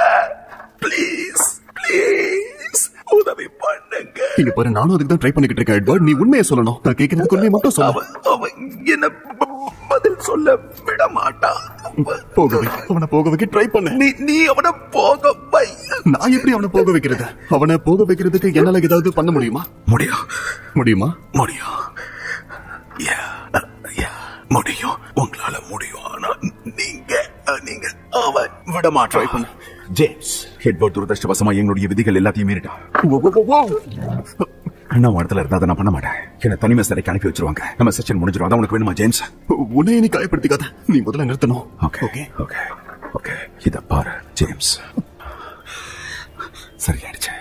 ப்ளீஸ் உதவி பண்ணுங்க. இங்க பாரு, நானும் அதுக்கு தான் ட்ரை பண்ணிக்கிட்டு இருக்கேன். எட்வர்ட், நீ உண்மையை சொல்லணும். நான் கேட்கறதுக்கு உண்மையை மட்டும் சொல்ல. அவன் என்ன பதில் சொல்ல விட மாட்டான். அவனை போக வைக்க ட்ரை பண்ண. நீ அவனை போக வை. நான் எப்படி அவனை போக வைக்கிறது? அவனை போக வைக்கிறதுக்கு என்னால ஏதாவது பண்ண முடியுமா? முடியுமா? முடியும். உங்களால முடியும். ஆனா நீங்க அவன் விட மாட்டான். ஜேம்ஸ், எட்வர்ட் துரதிர்ஷ்டவசமா எங்களுடைய விதிகள் எல்லாத்தையும் மீறிட்டான். நான் இடத்துல இருந்தா நான் பண்ண மாட்டேன். என்ன தனிமை சிறைக்கு அனுப்பி வச்சிருவாங்க. நம்ம செஷன் முடிஞ்சிடும். அதான் உனக்கு வேணுமா ஜேம்ஸ்? உன்னை நீ காயப்படுத்திக்காத. நீ முதல்ல நிறுத்தணும். ஓகே இத பாரு ஜேம்ஸ், சரியாயிடுச்சு.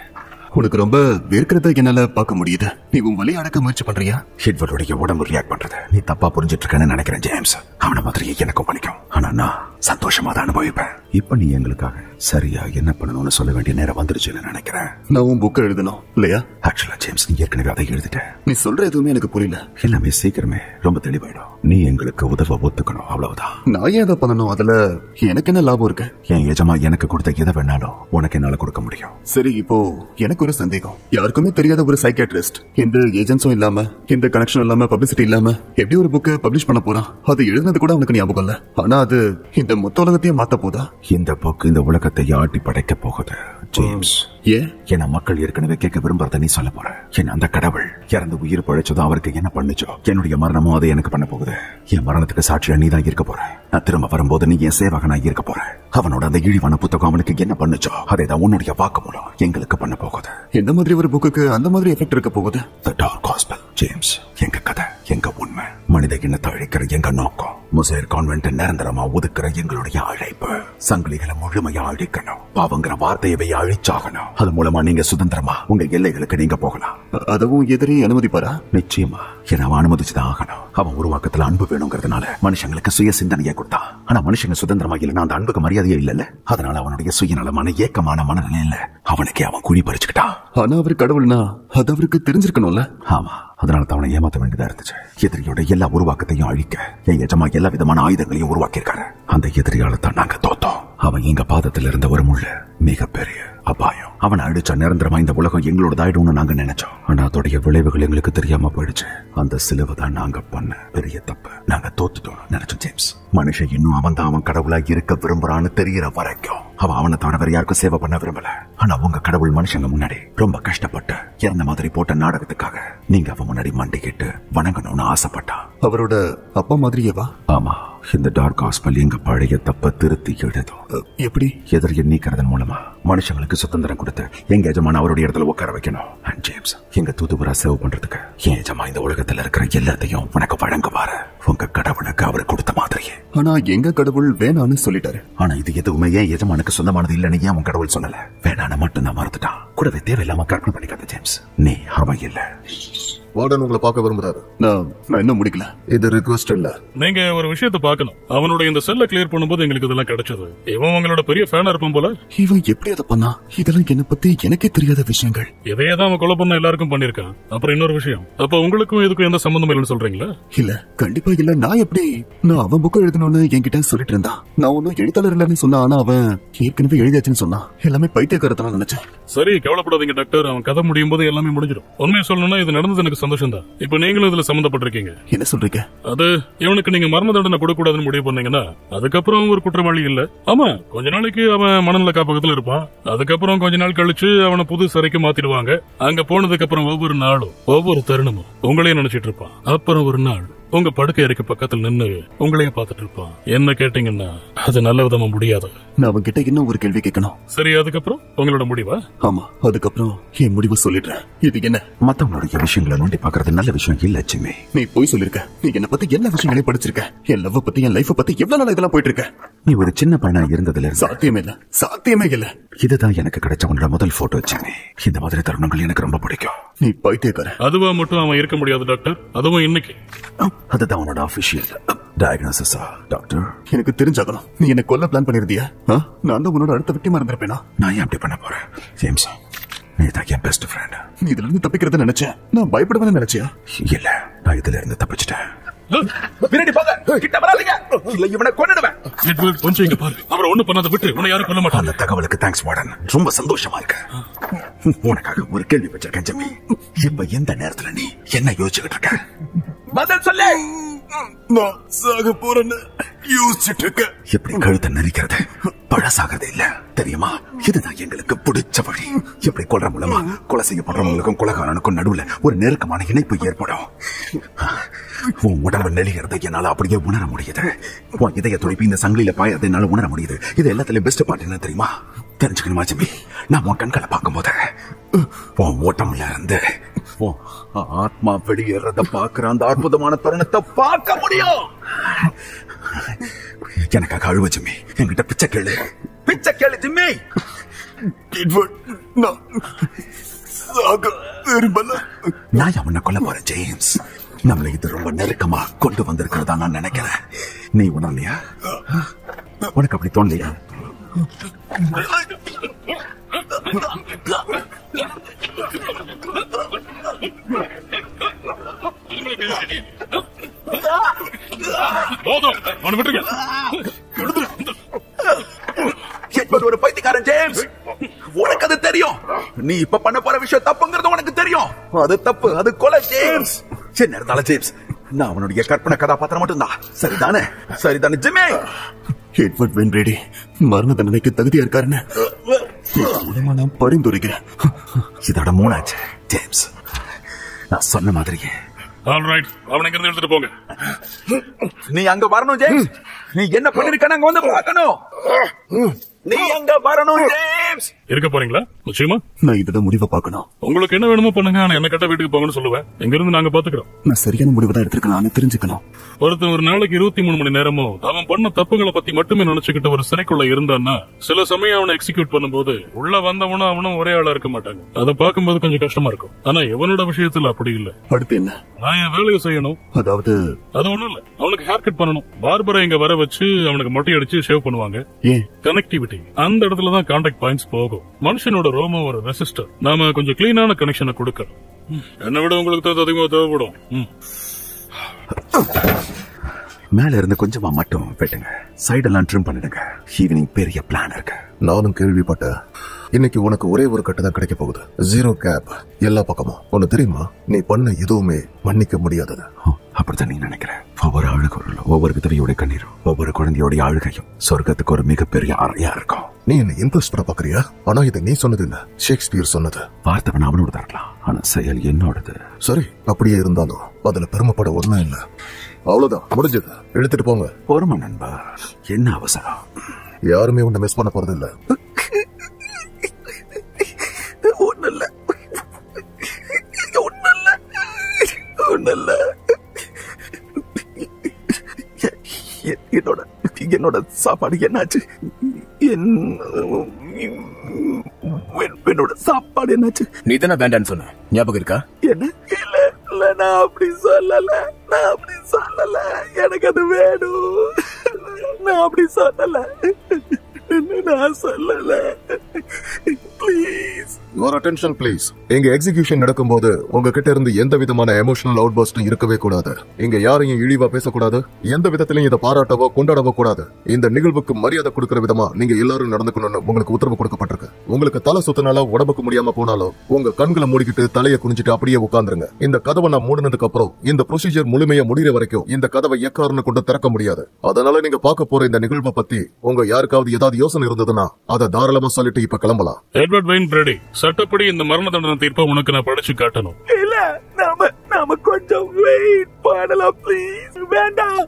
உனக்கு ரொம்ப வேர்க்கிறத என்னால பார்க்க முடியுது. நீ உன் வலி அடக்க முயற்சி பண்றியா? எட்வர்டுடைய உடம்பு ரியாக்ட் பண்றது நீ தப்பா புரிஞ்சிட்டு இருக்கேன்னு நினைக்கிறேன் ஜேம்ஸ். அவன மாதிரியே எனக்கும் வலிக்கும். ஆனா நான் சந்தோஷமா தான் அனுபவிப்பேன். இப்ப நீ எங்களுக்காக சரியா என்ன பண்ணணும்னு சொல்ல வேண்டிய நேரம் வந்துருச்சுன்னு நினைக்கிறேன். நான் உன் புக் எழுதணும் இல்லையா? ஆக்சுவலா ஜேம்ஸ், நீ ஏற்கனவே அதை எழுதிட்ட. நீ சொல்ற எதுவுமே எனக்கு புரியல. எல்லாமே சீக்கிரமே ரொம்ப தெளிவாயிடும். நீ எங்களுக்கு உதவ ஒத்துக்கணும், அவ்வளவுதான். நான் ஏன் அதை பண்ணணும்? அதுல எனக்கு என்ன லாபம் இருக்கு? என் எஜமா எனக்கு கொடுத்த எதை வேணாலும் உனக்கு என்னால கொடுக்க முடியும். சரி, இப்போ எனக்கு ஒரு சந்தேகம். யாருக்குமே தெரியாத ஒரு சைக்கியாட்ரிஸ்ட், எந்த ஏஜென்ட்ஸும் இல்லாம, எந்த கனெக்ஷன் இல்லாம, பப்ளிசிட்டி இல்லாம எப்படி ஒரு புக்கை பப்ளிஷ் பண்ண போறான்? அது எழுதுனது கூட அவனுக்கு ஞாபகம் இல்ல. ஆனா அது இந்த மொத்த உலகத்தையே மாத்த போதா? இந்த புக் இந்த உலகத்தை ஆட்டி படைக்க போகுது ஜேம்ஸ். ஏன்? ஏன்னா மக்கள் ஏற்கனவே கேட்க விரும்புறத நீ சொல்ல போற. என் அந்த கடவுள் இறந்து உயிர் பழைச்சதும் அவருக்கு என்ன பண்ணுச்சோ, என்னுடைய மரணமும் அதை எனக்கு பண்ண போகுது. என் மரணத்துக்கு சாட்சியா நீ தான் இருக்க போற. நான் திரும்ப வரும்போது நீ என் சேவகனா இருக்க போற. அவனோட அந்த இழிவான புத்தகம் அவனுக்கு என்ன பண்ணுச்சோ அதை தான் உன்னுடைய வாக்கு மூலம் எங்களுக்கு பண்ண போகுது. எந்த மாதிரி ஒரு புக்குக்கு அந்த மாதிரி எஃபெக்ட் இருக்க போகுது? The Dark Gospel, James. எங்க கதை, எங்க உண்மை, மனித இனத்தை அழிக்கிற எங்க நோக்கம், முசேர் கான்வென்ட் நிரந்தரமா ஒதுக்குற எங்களுடைய அழைப்பு, சங்கிலிகளை முழுமையா அழிக்கணும், பாவங்கிற வார்த்தையவே அழிச்சாகணும். அது மூலமா நீங்க சுதந்திரமா உங்க எல்லைகளுக்கு நீங்க போகலாம். அதுவும் எதிரி அனுமதிப்பாரா? நிச்சயமா. ஏன்னா அவன் அனுமதிச்சுதான் ஆகணும். அவன் உருவாக்கத்துல அன்பு வேணுங்கிறதுனால மனுஷங்களுக்கு சுய சிந்தனையை கொடுத்தான். ஆனா மனுஷங்க சுதந்திரமா இல்லைன்னா அந்த அன்புக்கு மரியாதையே இல்லல்ல. அதனால அவனுடைய சுயநலமான ஏக்கமான மனநிலையில அவனுக்கே அவன் குழி பறிச்சுக்கிட்டான். ஆனா அவர் கடவுள்னா அது அவருக்கு தெரிஞ்சிருக்கணும்ல. ஆமா, அதனால அவனை ஏமாத்த வேண்டியதா இருந்துச்சு. எதிரியோட எல்லா உருவாக்கத்தையும் அழிக்க என் எஜமா எல்லா விதமான ஆயுதங்களையும் உருவாக்கியிருக்காரு. அந்த எதிரியால தான் நாங்க தோத்தோம். அவன் எங்க பாதத்தில் இருந்த ஒரு முள்ள மிகப்பெரிய அபாயம். அவனை அடிச்ச நிரந்தரமா இந்த உலகம் எங்களோடதாயிடும்னு நாங்க நினைச்சோம். ஆனா அதோடைய விளைவுகள் எங்களுக்கு தெரியாம போயிடுச்சு. அந்த சிலுவை தான் நாங்க பண்ண பெரிய தப்பு. நாங்க தோத்துட்டோம் நினைச்சோம் ஜேம்ஸ். மனுஷன் இன்னும் அவன் தான் அவன் கடவுளா இருக்க விரும்புறான்னு தெரியற வரைக்கும் அவனை தவிர வேற யாருக்கும் சேவை பண்ண விரும்பல. ஆனா உங்க கடவுள் மனுஷங்க முன்னாடி ரொம்ப கஷ்டப்பட்டு இறந்த மாதிரி போட்ட நாடகத்துக்காக நீங்க அவன் முன்னாடி மண்டிக்கிட்டு வணங்கணும்னு ஆசைப்பட்டான். அவரோட அப்பா மாதிரியேவா? ஆமா. இந்த டார்க் காஸ்பல் எங்க பழைய தப்ப திருத்தி எழுதும். எப்படி? எதிரியை நீக்கிறதன் மூலமா மனுஷங்களுக்கு சுதந்திரம் கொடுத்து எங்க எஜமான அவருடைய இடத்துல உட்கார வைக்கணும். அண்ட் ஜேம்ஸ், எங்க தூதுவரா சேவ் பண்றதுக்கு என் எஜமா இந்த உலகத்துல இருக்கிற எல்லாத்தையும் உனக்கு வழங்குவாரு. உங்க கடவுளுக்கு அவரு கொடுத்த மாதிரியே. ஆனா எங்க கடவுள் வேணான்னு சொல்லிட்டாரு. ஆனா இது எதுவுமே ஏன் எஜமானுக்கு சொந்தமானது இல்லன்னு ஏன் உன் கடவுள் சொல்லல? வேணான்னு மட்டும் தான் மறுத்துட்டான். கூடவே தேவையில்லாம கற்பனை பண்ணிக்காத ஜேம்ஸ். நீ அவன் இல்ல. வார்டன் உங்களை பார்க்க விரும்புறாரு. நான் இன்னும் முடிக்கல. இது ரிக்வெஸ்ட் இல்ல. நீங்க ஒரு விஷயத்தை பார்க்கணும். அவனுடைய இந்த செல்ல கிளியர் பண்ணும்போது எங்களுக்கு இதெல்லாம் கிடைச்சது. இவன் உங்களோட பெரிய ஃபேனா இருப்பான் போல. இவன் எப்படி அதை பண்ணா? இதெல்லாம் என்ன பத்தி எனக்கே தெரியாத விஷயங்கள். இதையே தான் அவன் கொலை பண்ண எல்லாருக்கும் பண்ணிருக்கான். அப்புறம் இன்னொரு விஷயம், அப்ப உங்களுக்கும் இதுக்கும் எந்த சம்பந்தம் இல்லைன்னு சொல்றீங்களா? இல்ல, கண்டிப்பா இல்ல. நான் எப்படி? நான் அவன் புக் எழுதணும்னு என்கிட்ட சொல்லிட்டு இருந்தான். நான் ஒன்னும் எழுத்தாளர் இல்லன்னு சொன்னா, ஆனா அவன் ஏற்கனவே எழுதியாச்சுன்னு சொன்னான். எல்லாமே பைத்தியக்காரத்தனா நினைச்சேன். சரி, கவலைப்படாதீங்க டாக்டர். அவன் கதை முடியும் போது எல்லாமே முடிஞ்சிடும். உண்மையை சொல்லணும்னா இது நடந்தது எனக்கு சந்தோஷம் தான். இப்ப நீங்களும் இதுல சம்பந்தப்பட்டிருக்கீங்க. என்ன சொல்றீங்க? அது இவனுக்கு நீங்க மரண தண்டனை கொடுக்க கூடாதுன்னு முடிவு பண்ணீங்கன்னா அதுக்கப்புறம் ஒரு குற்றவாளி இல்ல. ஆமா, கொஞ்ச நாளைக்கு அவன் மனநல காப்பகத்துல இருப்பான். அதுக்கப்புறம் கொஞ்ச நாள் கழிச்சு அவனை புது சிறைக்கு மாத்திடுவாங்க. அங்க போனதுக்கு அப்புறம் ஒவ்வொரு நாளும் ஒவ்வொரு தருணமும் உங்களையே நினைச்சிட்டு இருப்பான். அப்புறம் ஒரு நாள் உங்க படுக்கை அறைக்கு பக்கத்துல நின்னு உங்களையே பாத்துட்டு இருப்பான். என்ன கேட்டீங்கன்னா அது நல்ல விதமா முடியாது. நான் அவன்கிட்ட இன்னும் ஒரு கேள்வி கேட்கணும். சரி, அதுக்கப்புறம் உங்களோட முடிவா? ஆமா, அதுக்கப்புறம் என் முடிவு சொல்லிடுறேன். இது என்ன? மத்தவங்களுடைய விஷயங்களை நோண்டி பாக்குறது நல்ல விஷயம் இல்ல ஜிம்மி. நீ போய் சொல்லிருக்க. நீ என்ன பத்தி எல்லா விஷயங்களையும் படிச்சிருக்க. என் லவ் பத்தி, என் லைஃப் பத்தி எவ்வளவு நாள் இதெல்லாம் போயிட்டு இருக்க. நீ ஒரு சின்ன பையனா இருந்ததுல இருந்து சாத்தியமே இல்ல, சாத்தியமே இல்ல. இதுதான் எனக்கு கிடைச்ச உன்னோட முதல் போட்டோ ஜிம்மி. இந்த மாதிரி தருணங்கள் எனக்கு ரொம்ப பிடிக்கும். நீ பைத்தியக்கார. அதுவா மட்டும் அவன் இருக்க முடியாது டாக்டர். அதுவும் இன்னைக்கு. அதுதான் உன்னோட ஆபீஷியல் டயக்னோசிஸா டாக்டர்? எனக்கு தெரிஞ்சாகணும். நீ என்ன கொல்ல பிளான் பண்ணிருந்தியா? நான் தான் உன்னோட அடுத்த விக்டிமா இருந்திருப்பேனா? நான் ஏன் அப்படி பண்ண போறேன் ஜேம்ஸ்? நீ தான் என் பெஸ்ட் ஃப்ரெண்ட். நீ இதுல இருந்து தப்பிக்கிறத நினைச்சேன். நான் பயப்படுவேன்னு நினைச்சியா? இல்ல, நான் இதுல இருந்து தப்பிச்சிட்டேன். கொஞ்சம் இங்க பாரு. அவரை ஒண்ணு பண்ணாத விட்டு உன்னை யாரும் கொல்ல மாட்டாங்க. அந்த தகவலுக்கு தேங்க்ஸ் வார்டன். ரொம்ப சந்தோஷமா இருக்கு. உனக்காக ஒரு கேள்வி வச்சிருக்கேன் ஜம்மி. இப்ப எந்த நேரத்துல நீ என்ன யோசிச்சுக்கிட்டு இருக்க? பதில் சொல்லு. நான் சாக போறேன்னு யோசிச்சுட்டு இருக்க. எப்படி கழுத்தை நெரிக்கிறது பழசாகிறது இல்ல தெரியுமா? இதுதான் எங்களுக்கு பிடிச்ச வழி. எப்படி கொல்ற மூலமா கொலை செய்யப்படுறவங்களுக்கும் கொலைகாரனுக்கும் நடுவுல ஒரு நெருக்கமான இணைப்பு ஏற்படும். உன் உடம்பு நெளிகிறது என்னால அப்படியே உணர முடியுது. உன் இதய துடிப்பு இந்த சங்கிலியில பாயறது என்னால உணர முடியுது. இது எல்லாத்துலயும் பெஸ்ட் பார்ட் என்ன தெரியுமா? தெரிஞ்சுக்கணுமா ஜம்மி? நான் உன் கண்களை பார்க்கும் போது உன் ஓட்டம்ல இருந்து ஆத்மா வெளியேறத பாக்குற அந்த அற்புதமான தருணத்தை பார்க்க முடியும். எனக்காக அழுவ ஜிம்மி. என்கிட்ட பிச்சை கேளு, பிச்சை கேளு ஜிம்மி. நான் அவனை கொல்ல போறேன் ஜேம்ஸ். நம்மளை இது ரொம்ப நெருக்கமா கொண்டு வந்திருக்கிறதா நான் நினைக்கிறேன். நீ உணரலையா? உனக்கு அப்படி தோணலையா? ஒரு பைத்தியக்காரன் ஜேம்ஸ். உனக்கு அது தெரியும். நீ இப்ப பண்ண போற விஷயம் தப்புங்கிறது உனக்கு தெரியும். அது தப்பு, அது கொலை ஜேம்ஸ். என்ன இருந்தாலும் ஜேம்ஸ், நான் அவனுடைய கற்பனை கதாபாத்திரம் மட்டும்தான். சரிதானே? சரிதானே ஜிம்மி? எட்வர்ட் வெயின் பிரேடி மரண தண்டனைக்கு தகுதியா இருக்காருன்னு நான் பரிந்துரைக்கிறேன். இதோட 3 ஆச்சு ஜேம்ஸ். நான் சொன்ன மாதிரியே. ஆல்ரைட், அவனை இங்க இருந்து எடுத்துட்டு போங்க. நீ அங்க வரணும் ஜேம்ஸ். நீ என்ன பண்ணிருக்க அங்க வந்து பார்க்கணும். நீ அங்க வரணும் ஜேம்ஸ். இருக்க போறீங்களா? நிச்சயமா. நான் இதோட முடிவை பார்க்கணும். உங்களுக்கு என்ன வேணுமோ பண்ணுங்க. ஆனா என்ன கட்ட வீட்டுக்கு போங்கன்னு சொல்லுவேன். எங்க இருந்து நாங்க பாத்துக்கிறோம். நான் சரியான முடிவு தான் எடுத்திருக்கேன் தெரிஞ்சுக்கணும். ஒருத்தன் ஒரு நாளைக்கு 23 மணி நேரமும் அவன் பண்ண தப்புகளை பத்தி மட்டுமே நினைச்சுக்கிட்டு ஒரு சிறைக்குள்ள இருந்தான்னா சில சமயம் அவனை எக்ஸிக்யூட் பண்ணும்போது உள்ள வந்தவனும் அவனும் ஒரே ஆளா இருக்க மாட்டாங்க. அதை பார்க்கும்போது கொஞ்சம் கஷ்டமா இருக்கும். ஆனா எவனோட விஷயத்துல அப்படி இல்ல. அடுத்து என்ன? நான் என் வேலையை செய்யணும். அதாவது அது ஒண்ணும் இல்ல. அவனுக்கு ஹேர் கட் பண்ணணும். பார்பரை இங்க வர வச்சு அவனுக்கு மொட்டை அடிச்சு ஷேவ் பண்ணுவாங்க. ஏன்? கனெக்டிவிட்டி. அந்த இடத்துலதான் கான்டாக்ட் பாயிண்ட்ஸ் போகும். மனுஷனோட ரோமம் ஒரு ரெசிஸ்டர். நாம கொஞ்சம் கிளீனான கனெக்ஷனை கொடுக்கணும். என்னை விட உங்களுக்கு அதிகமா தேவைப்படும். மேல இருந்து கொஞ்சமா மட்டும் வெட்டுங்க. சைடெல்லாம் ட்ரிம் பண்ணிடுங்க. ஈவினிங் பெரிய பிளான் இருக்கு. நானும் கேள்விப்பட்டேன். இன்னைக்கு உனக்கு ஒரே ஒரு கட்டு தான் கிடைக்க போகுது. 0 கேப் எல்லா பக்கமும். ஒன்னு தெரியுமா? நீ பண்ண எதுவுமே மன்னிக்க முடியாதது. அப்படித்தான் நீ நினைக்கிற. ஒவ்வொரு அழுகுறலும், ஒவ்வொரு விதவையோட கண்ணீரும், ஒவ்வொரு குழந்தையோட அழுகையும் சொர்க்கத்துக்கு ஒரு மிகப்பெரிய அறையா இருக்கும். நீ என்ன இம்ப்ரெஸ் பண்ண பாக்குறியா? ஆனா இதை நீ சொன்னது இல்ல, ஷேக்ஸ்பியர் சொன்னது. வார்த்தை வேணா அவனோட இருக்கலாம், ஆனா செயல் என்னோடது. சரி, அப்படியே இருந்தாலும் அதுல பெருமைப்பட ஒண்ணும் இல்ல. அவ்வளவுதான், முடிஞ்சது. எடுத்துட்டு போங்க. பொறுமை நண்பா, என்ன அவசரம்? யாருமே உன்னை மிஸ் பண்ண போறது இல்ல. ஒண்ணு இல்ல. என்னோட சாப்பாடு என்னாச்சு? என்னோட சாப்பாடு என்னாச்சு? நீ தானே வேண்டான்னு சொன்ன, ஞாபகம் இருக்கா? என்ன? இல்ல, நான் அப்படி சொல்லல. எனக்கு அது வேணும். நான் அப்படி சொல்லல. Please your attention please. இங்க எக்ஸிகியூஷன் நடக்கும்போது உங்ககிட்ட இருந்து எந்த விதமான எமோஷனல் அவுட்பர்ஸ்டும் இருக்கவே கூடாது. இங்க யாரையும் இழிவா பேசக்கூடாது. எந்த விதத்திலையும் இதை பாராட்டவோ கொண்டாடவோ கூடாது. இந்த நிகழ்வுக்கு மரியாதை கொடுக்கிற விதமா நீங்க எல்லாரும் நடந்துக்கணும்னு உங்களுக்கு உத்தரவு கொடுக்கப்பட்டிருக்கு. உங்களுக்கு தலை சுத்தினாலோ உடம்புக்கு முடியாம போனாலோ உங்க கண்களை மூடிக்கிட்டு தலையை குனிஞ்சிட்டு அப்படியே உட்கார்ந்துருங்க. இந்த கதவை நான் மூடினதுக்கு அப்புறம் இந்த ப்ரொசீஜர் முழுமையா முடிகிற வரைக்கும் இந்த கதவை எக்காரணம் கொண்டு திறக்க முடியாது. அதனால நீங்க பார்க்க போற இந்த நிகழ்வை பத்தி உங்க யாருக்காவது ஏதாவது யோசனை இருந்ததுன்னா அதை தாராளமா சொல்லிட்டு இப்ப கிளம்பலாம். எட்வர்ட் வெயின் பிரேடி, சட்டப்படி இந்த மரண தண்டனை தீர்ப்பை உனக்கு நான் படிச்சு காட்டணும். இல்ல, நாம கொஞ்சம் வெயிட் பண்ணலாம் ப்ளீஸ். வேண்டாம்.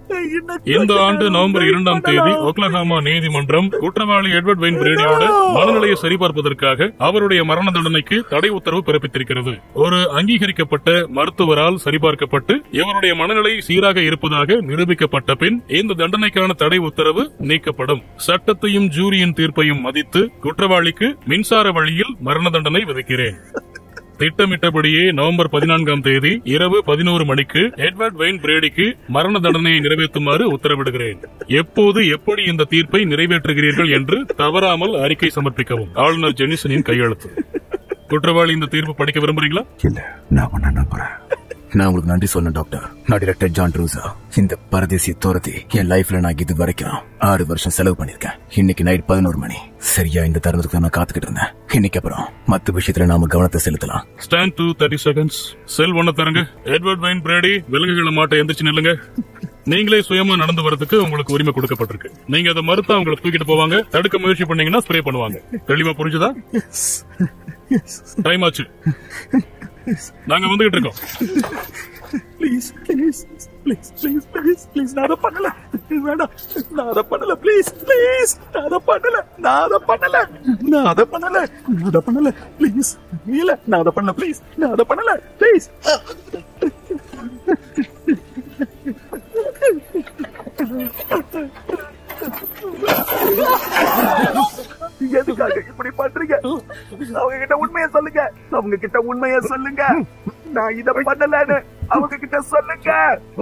இந்த ஆண்டு நவம்பர் 2ஆம் தேதி ஒக்லஹாமா நீதிமன்றம் குற்றவாளி எட்வர்ட் வெயின் பிரேடியோட மனநிலையை சரிபார்ப்பதற்காக அவருடைய மரண தண்டனைக்கு தடை உத்தரவு பிறப்பித்திருக்கிறது. ஒரு அங்கீகரிக்கப்பட்ட மருத்துவரால் சரிபார்க்கப்பட்டு இவருடைய மனநிலை சீராக இருப்பதாக நிரூபிக்கப்பட்ட பின் இந்த தண்டனைக்கான தடை உத்தரவு நீக்கப்படும். சட்டத்தையும் ஜூரியின் தீர்ப்பையும் மதித்து குற்றவாளிக்கு மின்சார வழியில் மரண தண்டனை விதிக்கிறேன். திட்டமிட்டபடியே நவம்பர் 14ஆம் தேதி இரவு 11 மணிக்கு எட்வர்ட் வெயின் பிரேடிக்கு மரண தண்டனையை நிறைவேற்றுமாறு உத்தரவிடுகிறேன். எப்போது எப்படி இந்த தீர்ப்பை நிறைவேற்றுகிறீர்கள் என்று தவறாமல் அறிக்கை சமர்ப்பிக்கவும். ஆளுநர் ஜெனிசனின் கையெழுத்து. குற்றவாளி இந்த தீர்ப்பு படிக்க விரும்புறீங்களா? இல்ல, நான் நம்புறேன். நான் உங்களுக்கு நன்றி சொன்னேன் டாக்டர். நான் டைரக்டர் ஜான் ரூசா. இந்த பரதேசி துரத்தி என் லைஃப்ல நான் இது வரைக்கும் 6 வருஷம் செலவு பண்ணிருக்கேன். இன்னைக்கு நைட் 11 மணி சரியா இந்த தருணத்துக்கு நான் காத்துக்கிட்டு இருந்தேன். இன்னைக்கு அப்புறம் மத்த விஷயத்துல நாம கவனத்தை செலுத்தலாம். Stand to 30 seconds. Sell 1 Tharanga. Edward vein Brady, விலங்குகளை மாட்ட எந்திரிச்சு நில்லுங்க. நீங்களே சுயமா நடந்து வரதுக்கு உங்களுக்கு உரிமை கொடுக்கப்பட்டிருக்கு. நீங்க அதை மறுத்தா உங்களை தூக்கிட்டு போவாங்க. தடுக்க முயற்சி பண்ணீங்கன்னா ஸ்ப்ரே பண்ணுவாங்க. தெளிவா புரிஞ்சுதா? டைம் ஆச்சு. நாங்க வந்துகிட்டு இருக்கோம். ப்ளீஸ் நான் அதை பண்ணல. வேண்டாம், நான் அதை பண்ணல. ப்ளீஸ் நான் அதை பண்ணல. ப்ளீஸ் இல்ல, நான் அதை பண்ணல. ப்ளீஸ் நான் அதை பண்ணல. ப்ளீஸ். எதுக்காக இப்படி பண்றீங்க? அவங்க கிட்ட உண்மையை சொல்லுங்க. அவங்க கிட்ட உண்மையை சொல்லுங்க. நான் இத பண்ணலன்னு அவங்க கிட்ட சொல்லுங்க.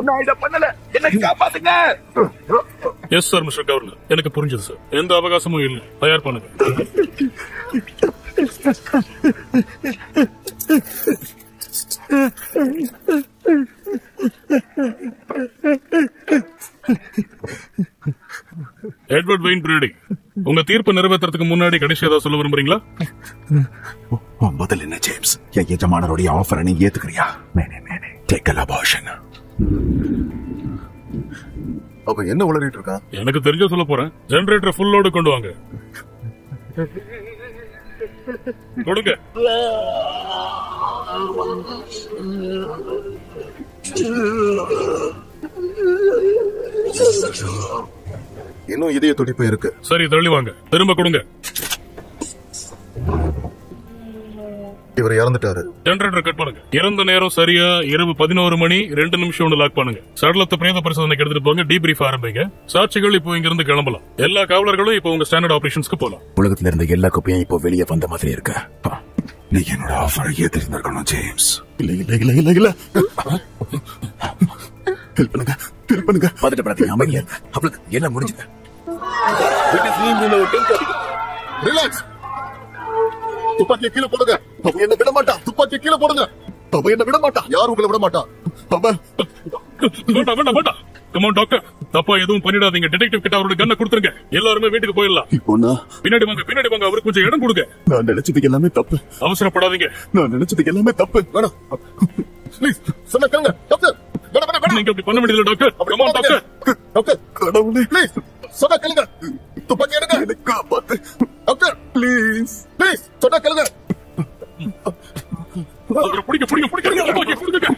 நான் இத பண்ணல, என்ன காப்பாத்துங்க. எஸ் சார் மிஸ்டர் கவர்னர், எனக்கு புரிஞ்சது சார். எந்த அவகாசமும் இல்லை, தயார் பண்ணுங்க. எட்வர்ட் வெயின் பிரெடி, உங்க தீர்ப்பு நிறைவேற்றதுக்கு முன்னாடி கடைசி ஏதாவது சொல்ல விரும்புறீங்களா? முதல்ல என்ன ஜேம்ஸ், என் எஜமானருடைய ஆஃபரை நீ ஏத்துக்கிறியா? அவ என்ன உளறிட்டு இருக்கா? எனக்கு தெரிஞ்ச சொல்ல போறேன். ஜெனரேட்டர் ஃபுல் லோடு கொண்டு வாங்க. கொடுங்க. இன்னும் இதய துடிப்பு இருக்கு. சரி, தள்ளி வாங்க. திரும்ப கொடுங்க. இவர் இறந்துட்டாரு. ஜெனரேட்டர் கட் பண்ணுங்க. இறந்த நேரம் சரியா இரவு 11 மணி 2 நிமிஷம் லாக் பண்ணுங்க. சடலத்தை பிரேத பரிசோதனைக்கு எடுத்துட்டு போங்க. டீப்ரீஃப் ஆரம்பிங்க. சாட்சிகள் இப்போ இங்க இருந்து கிளம்பலாம். எல்லா காவலர்களும் இப்போ உங்க ஸ்டாண்டர்ட் ஆபரேஷன்ஸ்க்கு போலாம். உலகத்துல இருந்த எல்லா குப்பையும் இப்போ வெளியே வந்த மாதிரி இருக்கு. நீ என்னோட ஆஃபரை ஏத்திருந்திருக்கணும் ஜேம்ஸ். இல்ல இல்ல இல்ல இல்ல இல்ல. ஹெல்ப் பண்ணுங்க, ஹெல்ப் பண்ணுங்க. பதட்டப்படாதீங்க, அமைதியா இருங்க. அவ்வளவு எல்லாம் முடிஞ்சுங்க. ரிலாக்ஸ். துப்பாக்கியை கீழே போடுங்க. அவ என்ன விட மாட்டா. துப்பாக்கியை கீழே போடுங்க. அவ என்ன விட மாட்டா. யாரும் உங்களை விட மாட்டா. வேண்டாம் வேண்டாம் வேண்டாம். கமான் டாக்டர், தப்பா எதுவும் பண்ணிடாதீங்க. டிடெக்டிவ் கிட்ட அவரோட கண்ணை கொடுத்துருங்க. எல்லாருமே வீட்டுக்கு போயிடலாம். பின்னாடி வாங்க, பின்னாடி வாங்க. அவருக்கு கொஞ்சம் இடம் கொடுங்க. நான் நினைச்சதுக்கு எல்லாமே தப்பு. அவசரப்படாதீங்க. நான் நினைச்சதுக்கு எல்லாமே தப்பு. வேணாம் ப்ளீஸ், சொன்ன கேளுங்க டாக்டர். நீங்க அப்படி பண்ண முடியல டாக்டர். Come on doctor. டாக்டர், கடவுளே ப்ளீஸ் சொன்ன கேளுங்க. துப்பாக்கி எடுங்க. எனக்கு காப்பாத்து டாக்டர். ப்ளீஸ் ப்ளீஸ் சொன்ன கேளுங்க. பிடிக்க பிடிக்க பிடிக்க துப்பாக்கி கொடுங்க.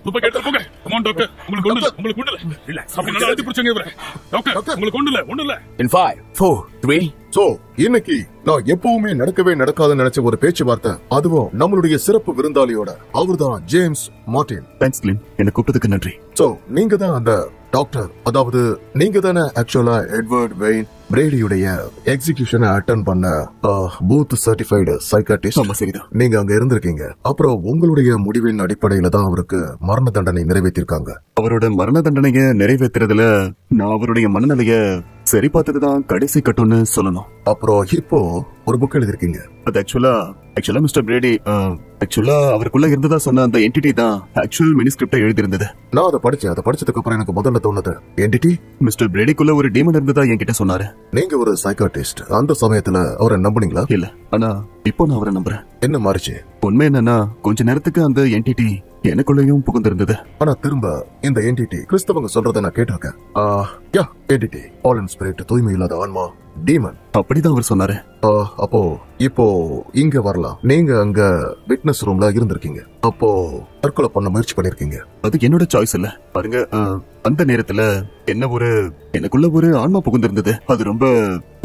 துப்பாக்கி எடுத்து போங்க. Come on doctor. உங்களுக்கு ஒண்ணு இல்ல, உங்களுக்கு ஒண்ணு இல்ல. ரிலாக்ஸ். அப்படி நல்லா அழுத்தி பிடிச்சங்க இவரை. டாக்டர், உங்களுக்கு ஒண்ணு இல்ல, ஒண்ணு இல்ல. In 5 4 3. சோ இன்னைக்கு நான் எப்பவுமே நடக்கவே நடக்காதுன்னு நினைச்ச ஒரு பேச்சுவார்த்தை, அதுவும் நம்மளுடைய சிறப்பு விருந்தாளியோட. அவர்தான் ஜேம்ஸ் மார்டின். தேங்க்ஸ் கிளின், என்ன கூப்பிட்டதுக்கு நன்றி. சோ நீங்க தான் அந்த டாக்டர், அதாவது நீங்க தானே ஆக்சுவலா எட்வர்ட் வெயின் பிரேடியுடைய எக்ஸிகியூஷனை அட்டெண்ட் பண்ண பூத் சர்டிஃபைடு சைக்காட்ரிஸ்ட். ஆமா, சரிதான். நீங்க அங்க இருந்திருக்கீங்க. அப்புறம் உங்களுடைய முடிவின் அடிப்படையில தான் அவருக்கு மரண தண்டனை நிறைவேற்றிருக்காங்க. அவரோட மரண தண்டனையை நிறைவேற்றுறதுல நான் அவருடைய மனநிலைய சரி பார்த்ததுதான் கடைசி கட்டம்னு சொல்லணும். அப்புறம் இப்போ ஒரு புக் எழுதிருக்கீங்க. அது ஆக்சுவலா மிஸ்டர் பிரேடி அவருக்குள்ள இருந்ததா சொன்ன அந்த என்டிட்டி தான் ஆக்சுவல் மினிஸ்கிரிப்டை எழுதியிருந்தது. நான் அதை படிச்சதுக்கு அப்புறம் எனக்கு முதல்ல தோணுது, என்டிட்டி மிஸ்டர் பிரேடிக்குள்ள ஒரு டீமன் இருந்ததா என்கிட்ட சொன்னாரு. நீங்க ஒரு சைக்காட்ரிஸ்ட். அந்த சமயத்துல அவரை நம்புனீங்களா? இல்ல, ஆனா இப்போ நான் அவரை நம்புறேன். என்ன மாறிச்சு? உண்மை என்னன்னா, கொஞ்ச நேரத்துக்கு அந்த என்டிட்டி எனக்குள்ளேயும் புகுந்திருந்தது. ஆனா திரும்ப இந்த என்டிட்டி, கிறிஸ்தவங்க சொல்றதை நான் கேட்டிருக்கேன். என்டிட்டி, ஃபாலன் ஸ்பிரிட், தூய்மை இல்லாத ஆன்மா, டீமன், அப்படிதான் அவர் சொன்னாரு. அப்போ இப்போ இங்க வரலாம். நீங்க அங்க விட்னஸ் ரூம்ல இருந்திருக்கீங்க. அப்போ தற்கொலை பண்ண முயற்சி பண்ணிருக்கீங்க. அது என்னோட சாய்ஸ் இல்ல. பாருங்க, அந்த நேரத்துல எனக்குள்ள ஒரு ஆன்மா புகுந்திருந்தது. அது ரொம்ப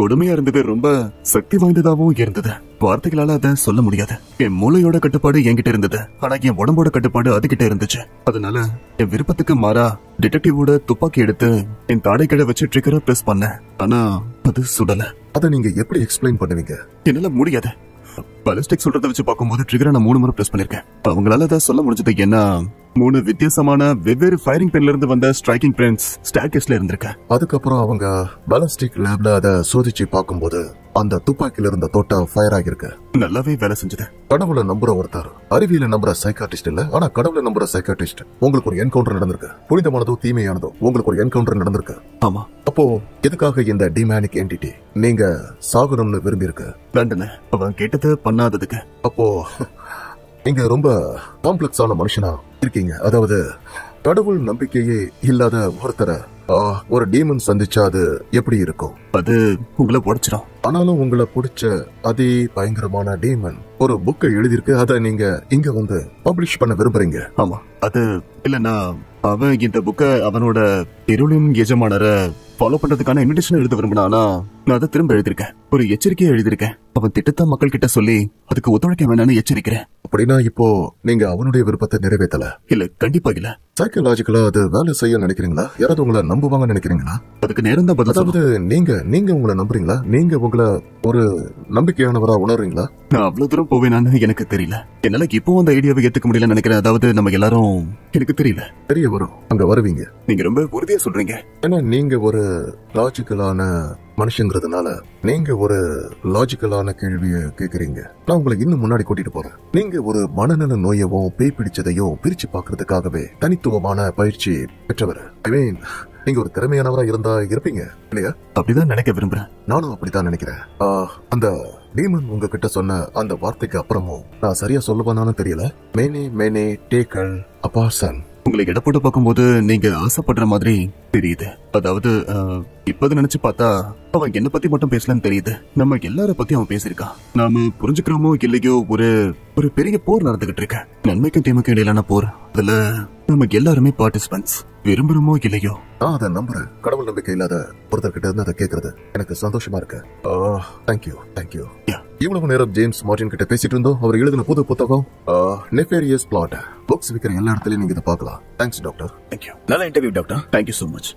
கொடுமையா இருந்தது, ரொம்ப சக்தி வாய்ந்ததாகவும் இருந்தது. வார்த்தைகளால அதை சொல்ல முடியாது. என் மூளையோட கட்டுப்பாடு என்கிட்ட இருந்தது, ஆனா என் உடம்போட கட்டுப்பாடு அதுகிட்ட இருந்துச்சு. அதனால என் விருப்பத்துக்கு மாறா டிடெக்டிவோட துப்பாக்கி எடுத்து என் தாடைக்கிட வச்சு ட்ரிகரை பிரஸ் பண்ணேன். ஆனா அது சுடல. அதை நீங்க எப்படி எக்ஸ்பிளைன் பண்ணுவீங்க? என்னால முடியாது. பாலிஸ்டிக் சொல்றத வச்சு பார்க்கும்போது ட்ரிகரை நான் 3 முறை பிரஸ் பண்ணிருக்கேன். அவங்களால அதை சொல்ல முடிஞ்சது ஏன்னா 3 வித்தியாசமான வெவ்வேறு ஃபயரிங் பென்ல இருந்து வந்த ஸ்ட்ரைக்கிங் பிரிண்ட்ஸ் ஸ்டாக்கேஸ்ல இருந்திருக்க. அதுக்கப்புறம் அவங்க பாலிஸ்டிக் லேப்ல அதை சோதிச்சு பார்க்கும்போது அந்த துப்பாக்கில இருந்த தோட்டா ஃபயர் ஆகிருக்கு. நல்லாவே வேலை செஞ்சது. கடவுளை நம்புற ஒருத்தர், அறிவியல நம்புற சைக்காட்ரிஸ்ட் இல்ல, ஆனா கடவுளை நம்புற சைக்காட்ரிஸ்ட். உங்களுக்கு ஒரு என்கவுண்டர் நடந்திருக்கு. புனிதமானதோ தீமையானதோ உங்களுக்கு ஒரு என்கவுண்டர் நடந்திருக்கு. ஆமா. அப்போ எதுக்காக இந்த டிமானிக் என்டிட்டி நீங்க சாகணும்னு விரும்பி இருக்கு? தண்டனை அவன் கேட்டது பண்ணாததுக்கு. அப்போ நீங்க ரொம்ப காம்ப்ளெக்ஸான மனுஷனா இருக்கீங்க. அதாவது கடவுள் நம்பிக்கையே இல்லாத ஒருத்தரை ஒரு டீமன் சந்திச்சா அது எப்படி இருக்கும்? அது உங்களை உடைச்சிடும். ஆனாலும் உங்களை பிடிச்ச அதே பயங்கரமான டீமன் ஒரு புக்கை எழுதியிருக்கு. அதை நீங்க இங்க வந்து பப்ளிஷ் பண்ண விரும்புறீங்க. ஆமா, அது இல்லன்னா அவன் இந்த புக்க அவனோட இருளின் எஜமானரை ஃபாலோ பண்றதுக்கான இன்விடேஷன் எழுத விரும்பினானா நான் அதை திரும்ப எழுதிருக்கேன். ஒரு எச்சரிக்கையை எழுதிருக்கேன். அவன் திட்டத்தை மக்கள் கிட்ட சொல்லி அதுக்கு ஒத்துழைக்க வேணாம்னு எச்சரிக்கிறேன். அப்படின்னா இப்போ நீங்க அவனுடைய விருப்பத்தை நிறைவேற்றல? இல்ல, கண்டிப்பா இல்ல. சைக்கலாஜிக்கலா அது வேலை செய்ய நினைக்கிறீங்களா? யாராவது உங்களை நம்புவாங்கன்னு நினைக்கிறீங்களா? அதுக்கு நேரம் தான் பதில். அதாவது நீங்க உங்களை நம்புறீங்களா? நீங்க உங்களை ஒரு நம்பிக்கையானவரா உணர்றீங்களா? நான் அவ்வளவு தூரம் போவேனான்னு எனக்கு தெரியல. என்னால இப்போ அந்த ஐடியாவை ஏத்துக்க முடியல நினைக்கிறேன். அதாவது நம்ம எல்லாரும் எனக்கு தெரியல. தெரிய வரும், அங்க வருவீங்க. நீங்க ரொம்ப உறுதியா சொல்றீங்க. ஏன்னா நீங்க ஒரு லாஜிக்கலான மனுஷங்கிறதுனால நீங்க ஒரு லாஜிக்கலான கேள்விய கேக்குறீங்க. நான் உங்களை இன்னும் முன்னாடி கூட்டிட்டு போறேன். நீங்க ஒரு மனநல நோயவோ பேய் பிடிச்சதையோ பிரிச்சு பாக்குறதுக்காகவே தனித்துவமான பயிற்சி பெற்றவர். ஐ மீன், நீங்க ஒரு திறமையானவரா இருந்தா இருப்பீங்க இல்லையா? அப்படிதான் நினைக்க விரும்புறேன். நானும் அப்படித்தான் நினைக்கிறேன். அந்த டீமன் உங்ககிட்ட சொன்ன அந்த வார்த்தைக்கு அப்புறமும் நான் சரியா சொல்லுவேனான்னு தெரியல. மேனே மேனே டேக்கல் அபாசன். உங்களை எடை போட்டு பார்க்கும்போது நீங்க ஆசைப்படுற மாதிரி தெரியுது. அதாவது இப்போது நினைச்சு பார்த்தா அவன் என்ன பத்தி மட்டும் பேசலன்னு தெரியுது. நம்ம எல்லார பத்தி அவன் பேசிருக்கான். நாம புரிஞ்சுக்கிறோமோ இல்லையோ ஒரு பெரிய போர் நடந்துகிட்டு இருக்க. நன்மைக்கும் தீமைக்கும் இடையிலான போர். அதுல நம்ம எல்லாருமே பார்ட்டிசிபென்ட்ஸ். விரும்புறோமோ இல்லையோ நான் அதை நம்புறேன். கடவுள் நம்பிக்கை இல்லாத ஒருத்தர் கிட்ட இருந்து அதை கேட்கறது எனக்கு சந்தோஷமா இருக்கு. தேங்க்யூ. இவ்வளவு நேரம் ஜேம்ஸ் மார்டின் கிட்ட பேசிட்டு இருந்தோம். அவர் எழுதின புது புத்தகம் நெஃபேரியஸ் பிளாட். புக்ஸ் விக்கிற எல்லா இடத்துலயும் நீங்க இதை பார்க்கலாம். Thanks doctor. தேங்க்யூ. நல்ல interview doctor. Thank you so much.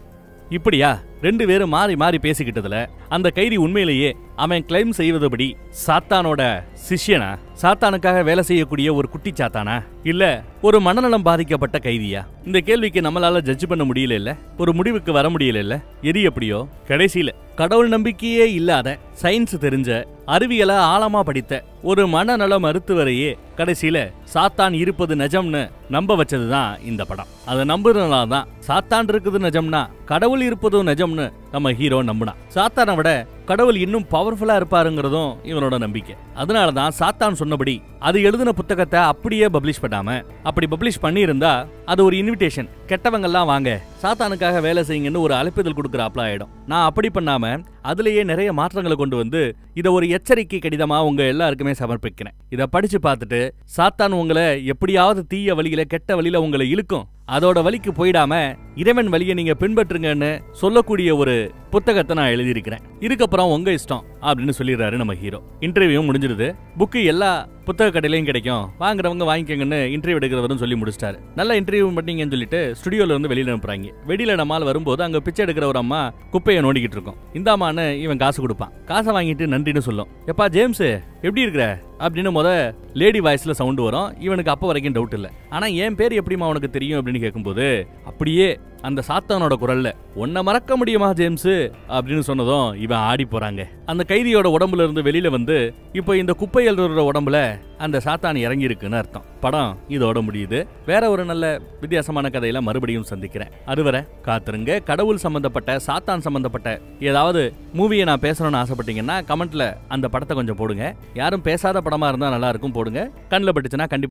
இப்படியா 2 பேரும் மாறி மாறி பேசிக்கிட்டதுல அந்த கைதி உண்மையிலேயே அவன் கிளைம் செய்வதுபடி சாத்தானோட சிஷ்யனா, சாத்தானுக்காக வேலை செய்யக்கூடிய ஒரு குட்டி சாத்தானா, இல்ல ஒரு மனநலம் பாதிக்கப்பட்ட கைதியா? இந்த கேள்விக்கு நம்மளால ஜட்ஜ் பண்ண முடியல இல்ல, ஒரு முடிவுக்கு வர முடியல இல்ல. எது எப்படியோ கடைசியில கடவுள் நம்பிக்கையே இல்லாத, சயின்ஸ் தெரிஞ்ச, அறிவியலை ஆழமா படித்த ஒரு மனநல மருத்துவரையே கடைசியில சாத்தான் இருப்பது நிஜம்னு நம்ப வச்சதுதான் இந்த படம். அதை நம்புறதுனாலதான் சாத்தான் இருக்குது நிஜம்னா கடவுள் இருப்பதும் நிஜம்னு நம்ம ஹீரோ நம்புனா. சாத்தானை விட கடவுள் இன்னும் பவர்ஃபுல்லா இருப்பாருங்கிறதும் இவனோட நம்பிக்கை. அதனாலதான் சாத்தான் சொன்னபடி அது எழுதின புத்தகத்தை அப்படியே பப்ளிஷ் பண்ணாம, அப்படி பப்ளிஷ் பண்ணி இருந்தா அது ஒரு இன்விடேஷன், கெட்டவங்கெல்லாம் வாங்க சாத்தானுக்காக வேலை செய்யுங்கன்னு ஒரு அழைப்புதல் கொடுக்குறாப்ல ஆயிடும். நான் அப்படி பண்ணாம அதுலயே நிறைய மாற்றங்களை கொண்டு வந்து இதை ஒரு எச்சரிக்கை கடிதமா உங்க எல்லாருக்குமே சமர்ப்பிக்கிறேன். இதை படிச்சு பார்த்துட்டு சாத்தான் உங்களை எப்படியாவது தீய வழியில, கெட்ட வழியில உங்களை இழுக்கும், அதோட வழிக்கு போயிடாம இறைவன் வழியை நீங்க பின்பற்றுங்கன்னு சொல்லக்கூடிய ஒரு புத்தகத்தை நான் எழுதியிருக்கிறேன். இதுக்கப்புறம் உங்க இஷ்டம் அப்படின்னு சொல்லிடுறாரு நம்ம ஹீரோ. இன்டர்வியூ முடிஞ்சிருது. புக்கு எல்லா புத்தக கடையிலையும் கிடைக்கும், வாங்குறவங்க வாங்கிக்கங்கன்னு இன்டர்வியூ எடுக்கிறவரும் சொல்லி முடிச்சிட்டாரு. நல்ல இன்டர்வியூ பண்ணீங்கன்னு சொல்லிட்டு ஸ்டுடியோல இருந்து வெளியில அனுப்புறாங்க. வெளியில நம்மால் வரும்போது அங்க பிச்சை எடுக்கிற ஒரு அம்மா குப்பையை நோண்டிக்கிட்டு இருக்கும். இந்தாமான்னு இவன் காசு கொடுப்பான். காசை வாங்கிட்டு நன்றின்னு சொல்லும். எப்பா ஜேம்ஸ் எப்படி இருக்கிற அப்படின்னு லேடி வாய்ஸ்ல சவுண்ட் வரும். இவனுக்கு அப்ப வரைக்கும் டவுட் இல்ல. ஆனா என் பேர் எப்படிமா உனக்கு தெரியும் அப்படின்னு கேட்கும்போது அப்படியே அந்த சாத்தானோட குரல்ல உன்னை மறக்க முடியுமா ஜேம்ஸ் அப்படின்னு சொன்னதும் இவன் ஆடி போறாங்க. அந்த கைதியோட உடம்புல இருந்து வெளியில வந்து இப்போ இந்த குப்பை எழுதுற உடம்புல அந்த சாத்தான் இறங்கி இருக்குன்னு அர்த்தம். படம் இதோட முடியுது. வேற ஒரு நல்ல வித்தியாசமான கதையில மறுபடியும் சந்திக்கிறேன். அதுவரை காத்துருங்க. கடவுள் சம்பந்தப்பட்ட, சாத்தான் சம்பந்தப்பட்ட ஏதாவது மூவியை நான் பேசணும்னு ஆசைப்பட்டீங்கன்னா கமெண்ட்ல அந்த படத்தை கொஞ்சம் போடுங்க. யாரும் பேசாத படமா இருந்தா நல்லா இருக்கும், போடுங்க. கண்ணில் பட்டுச்சுன்னா கண்டிப்பா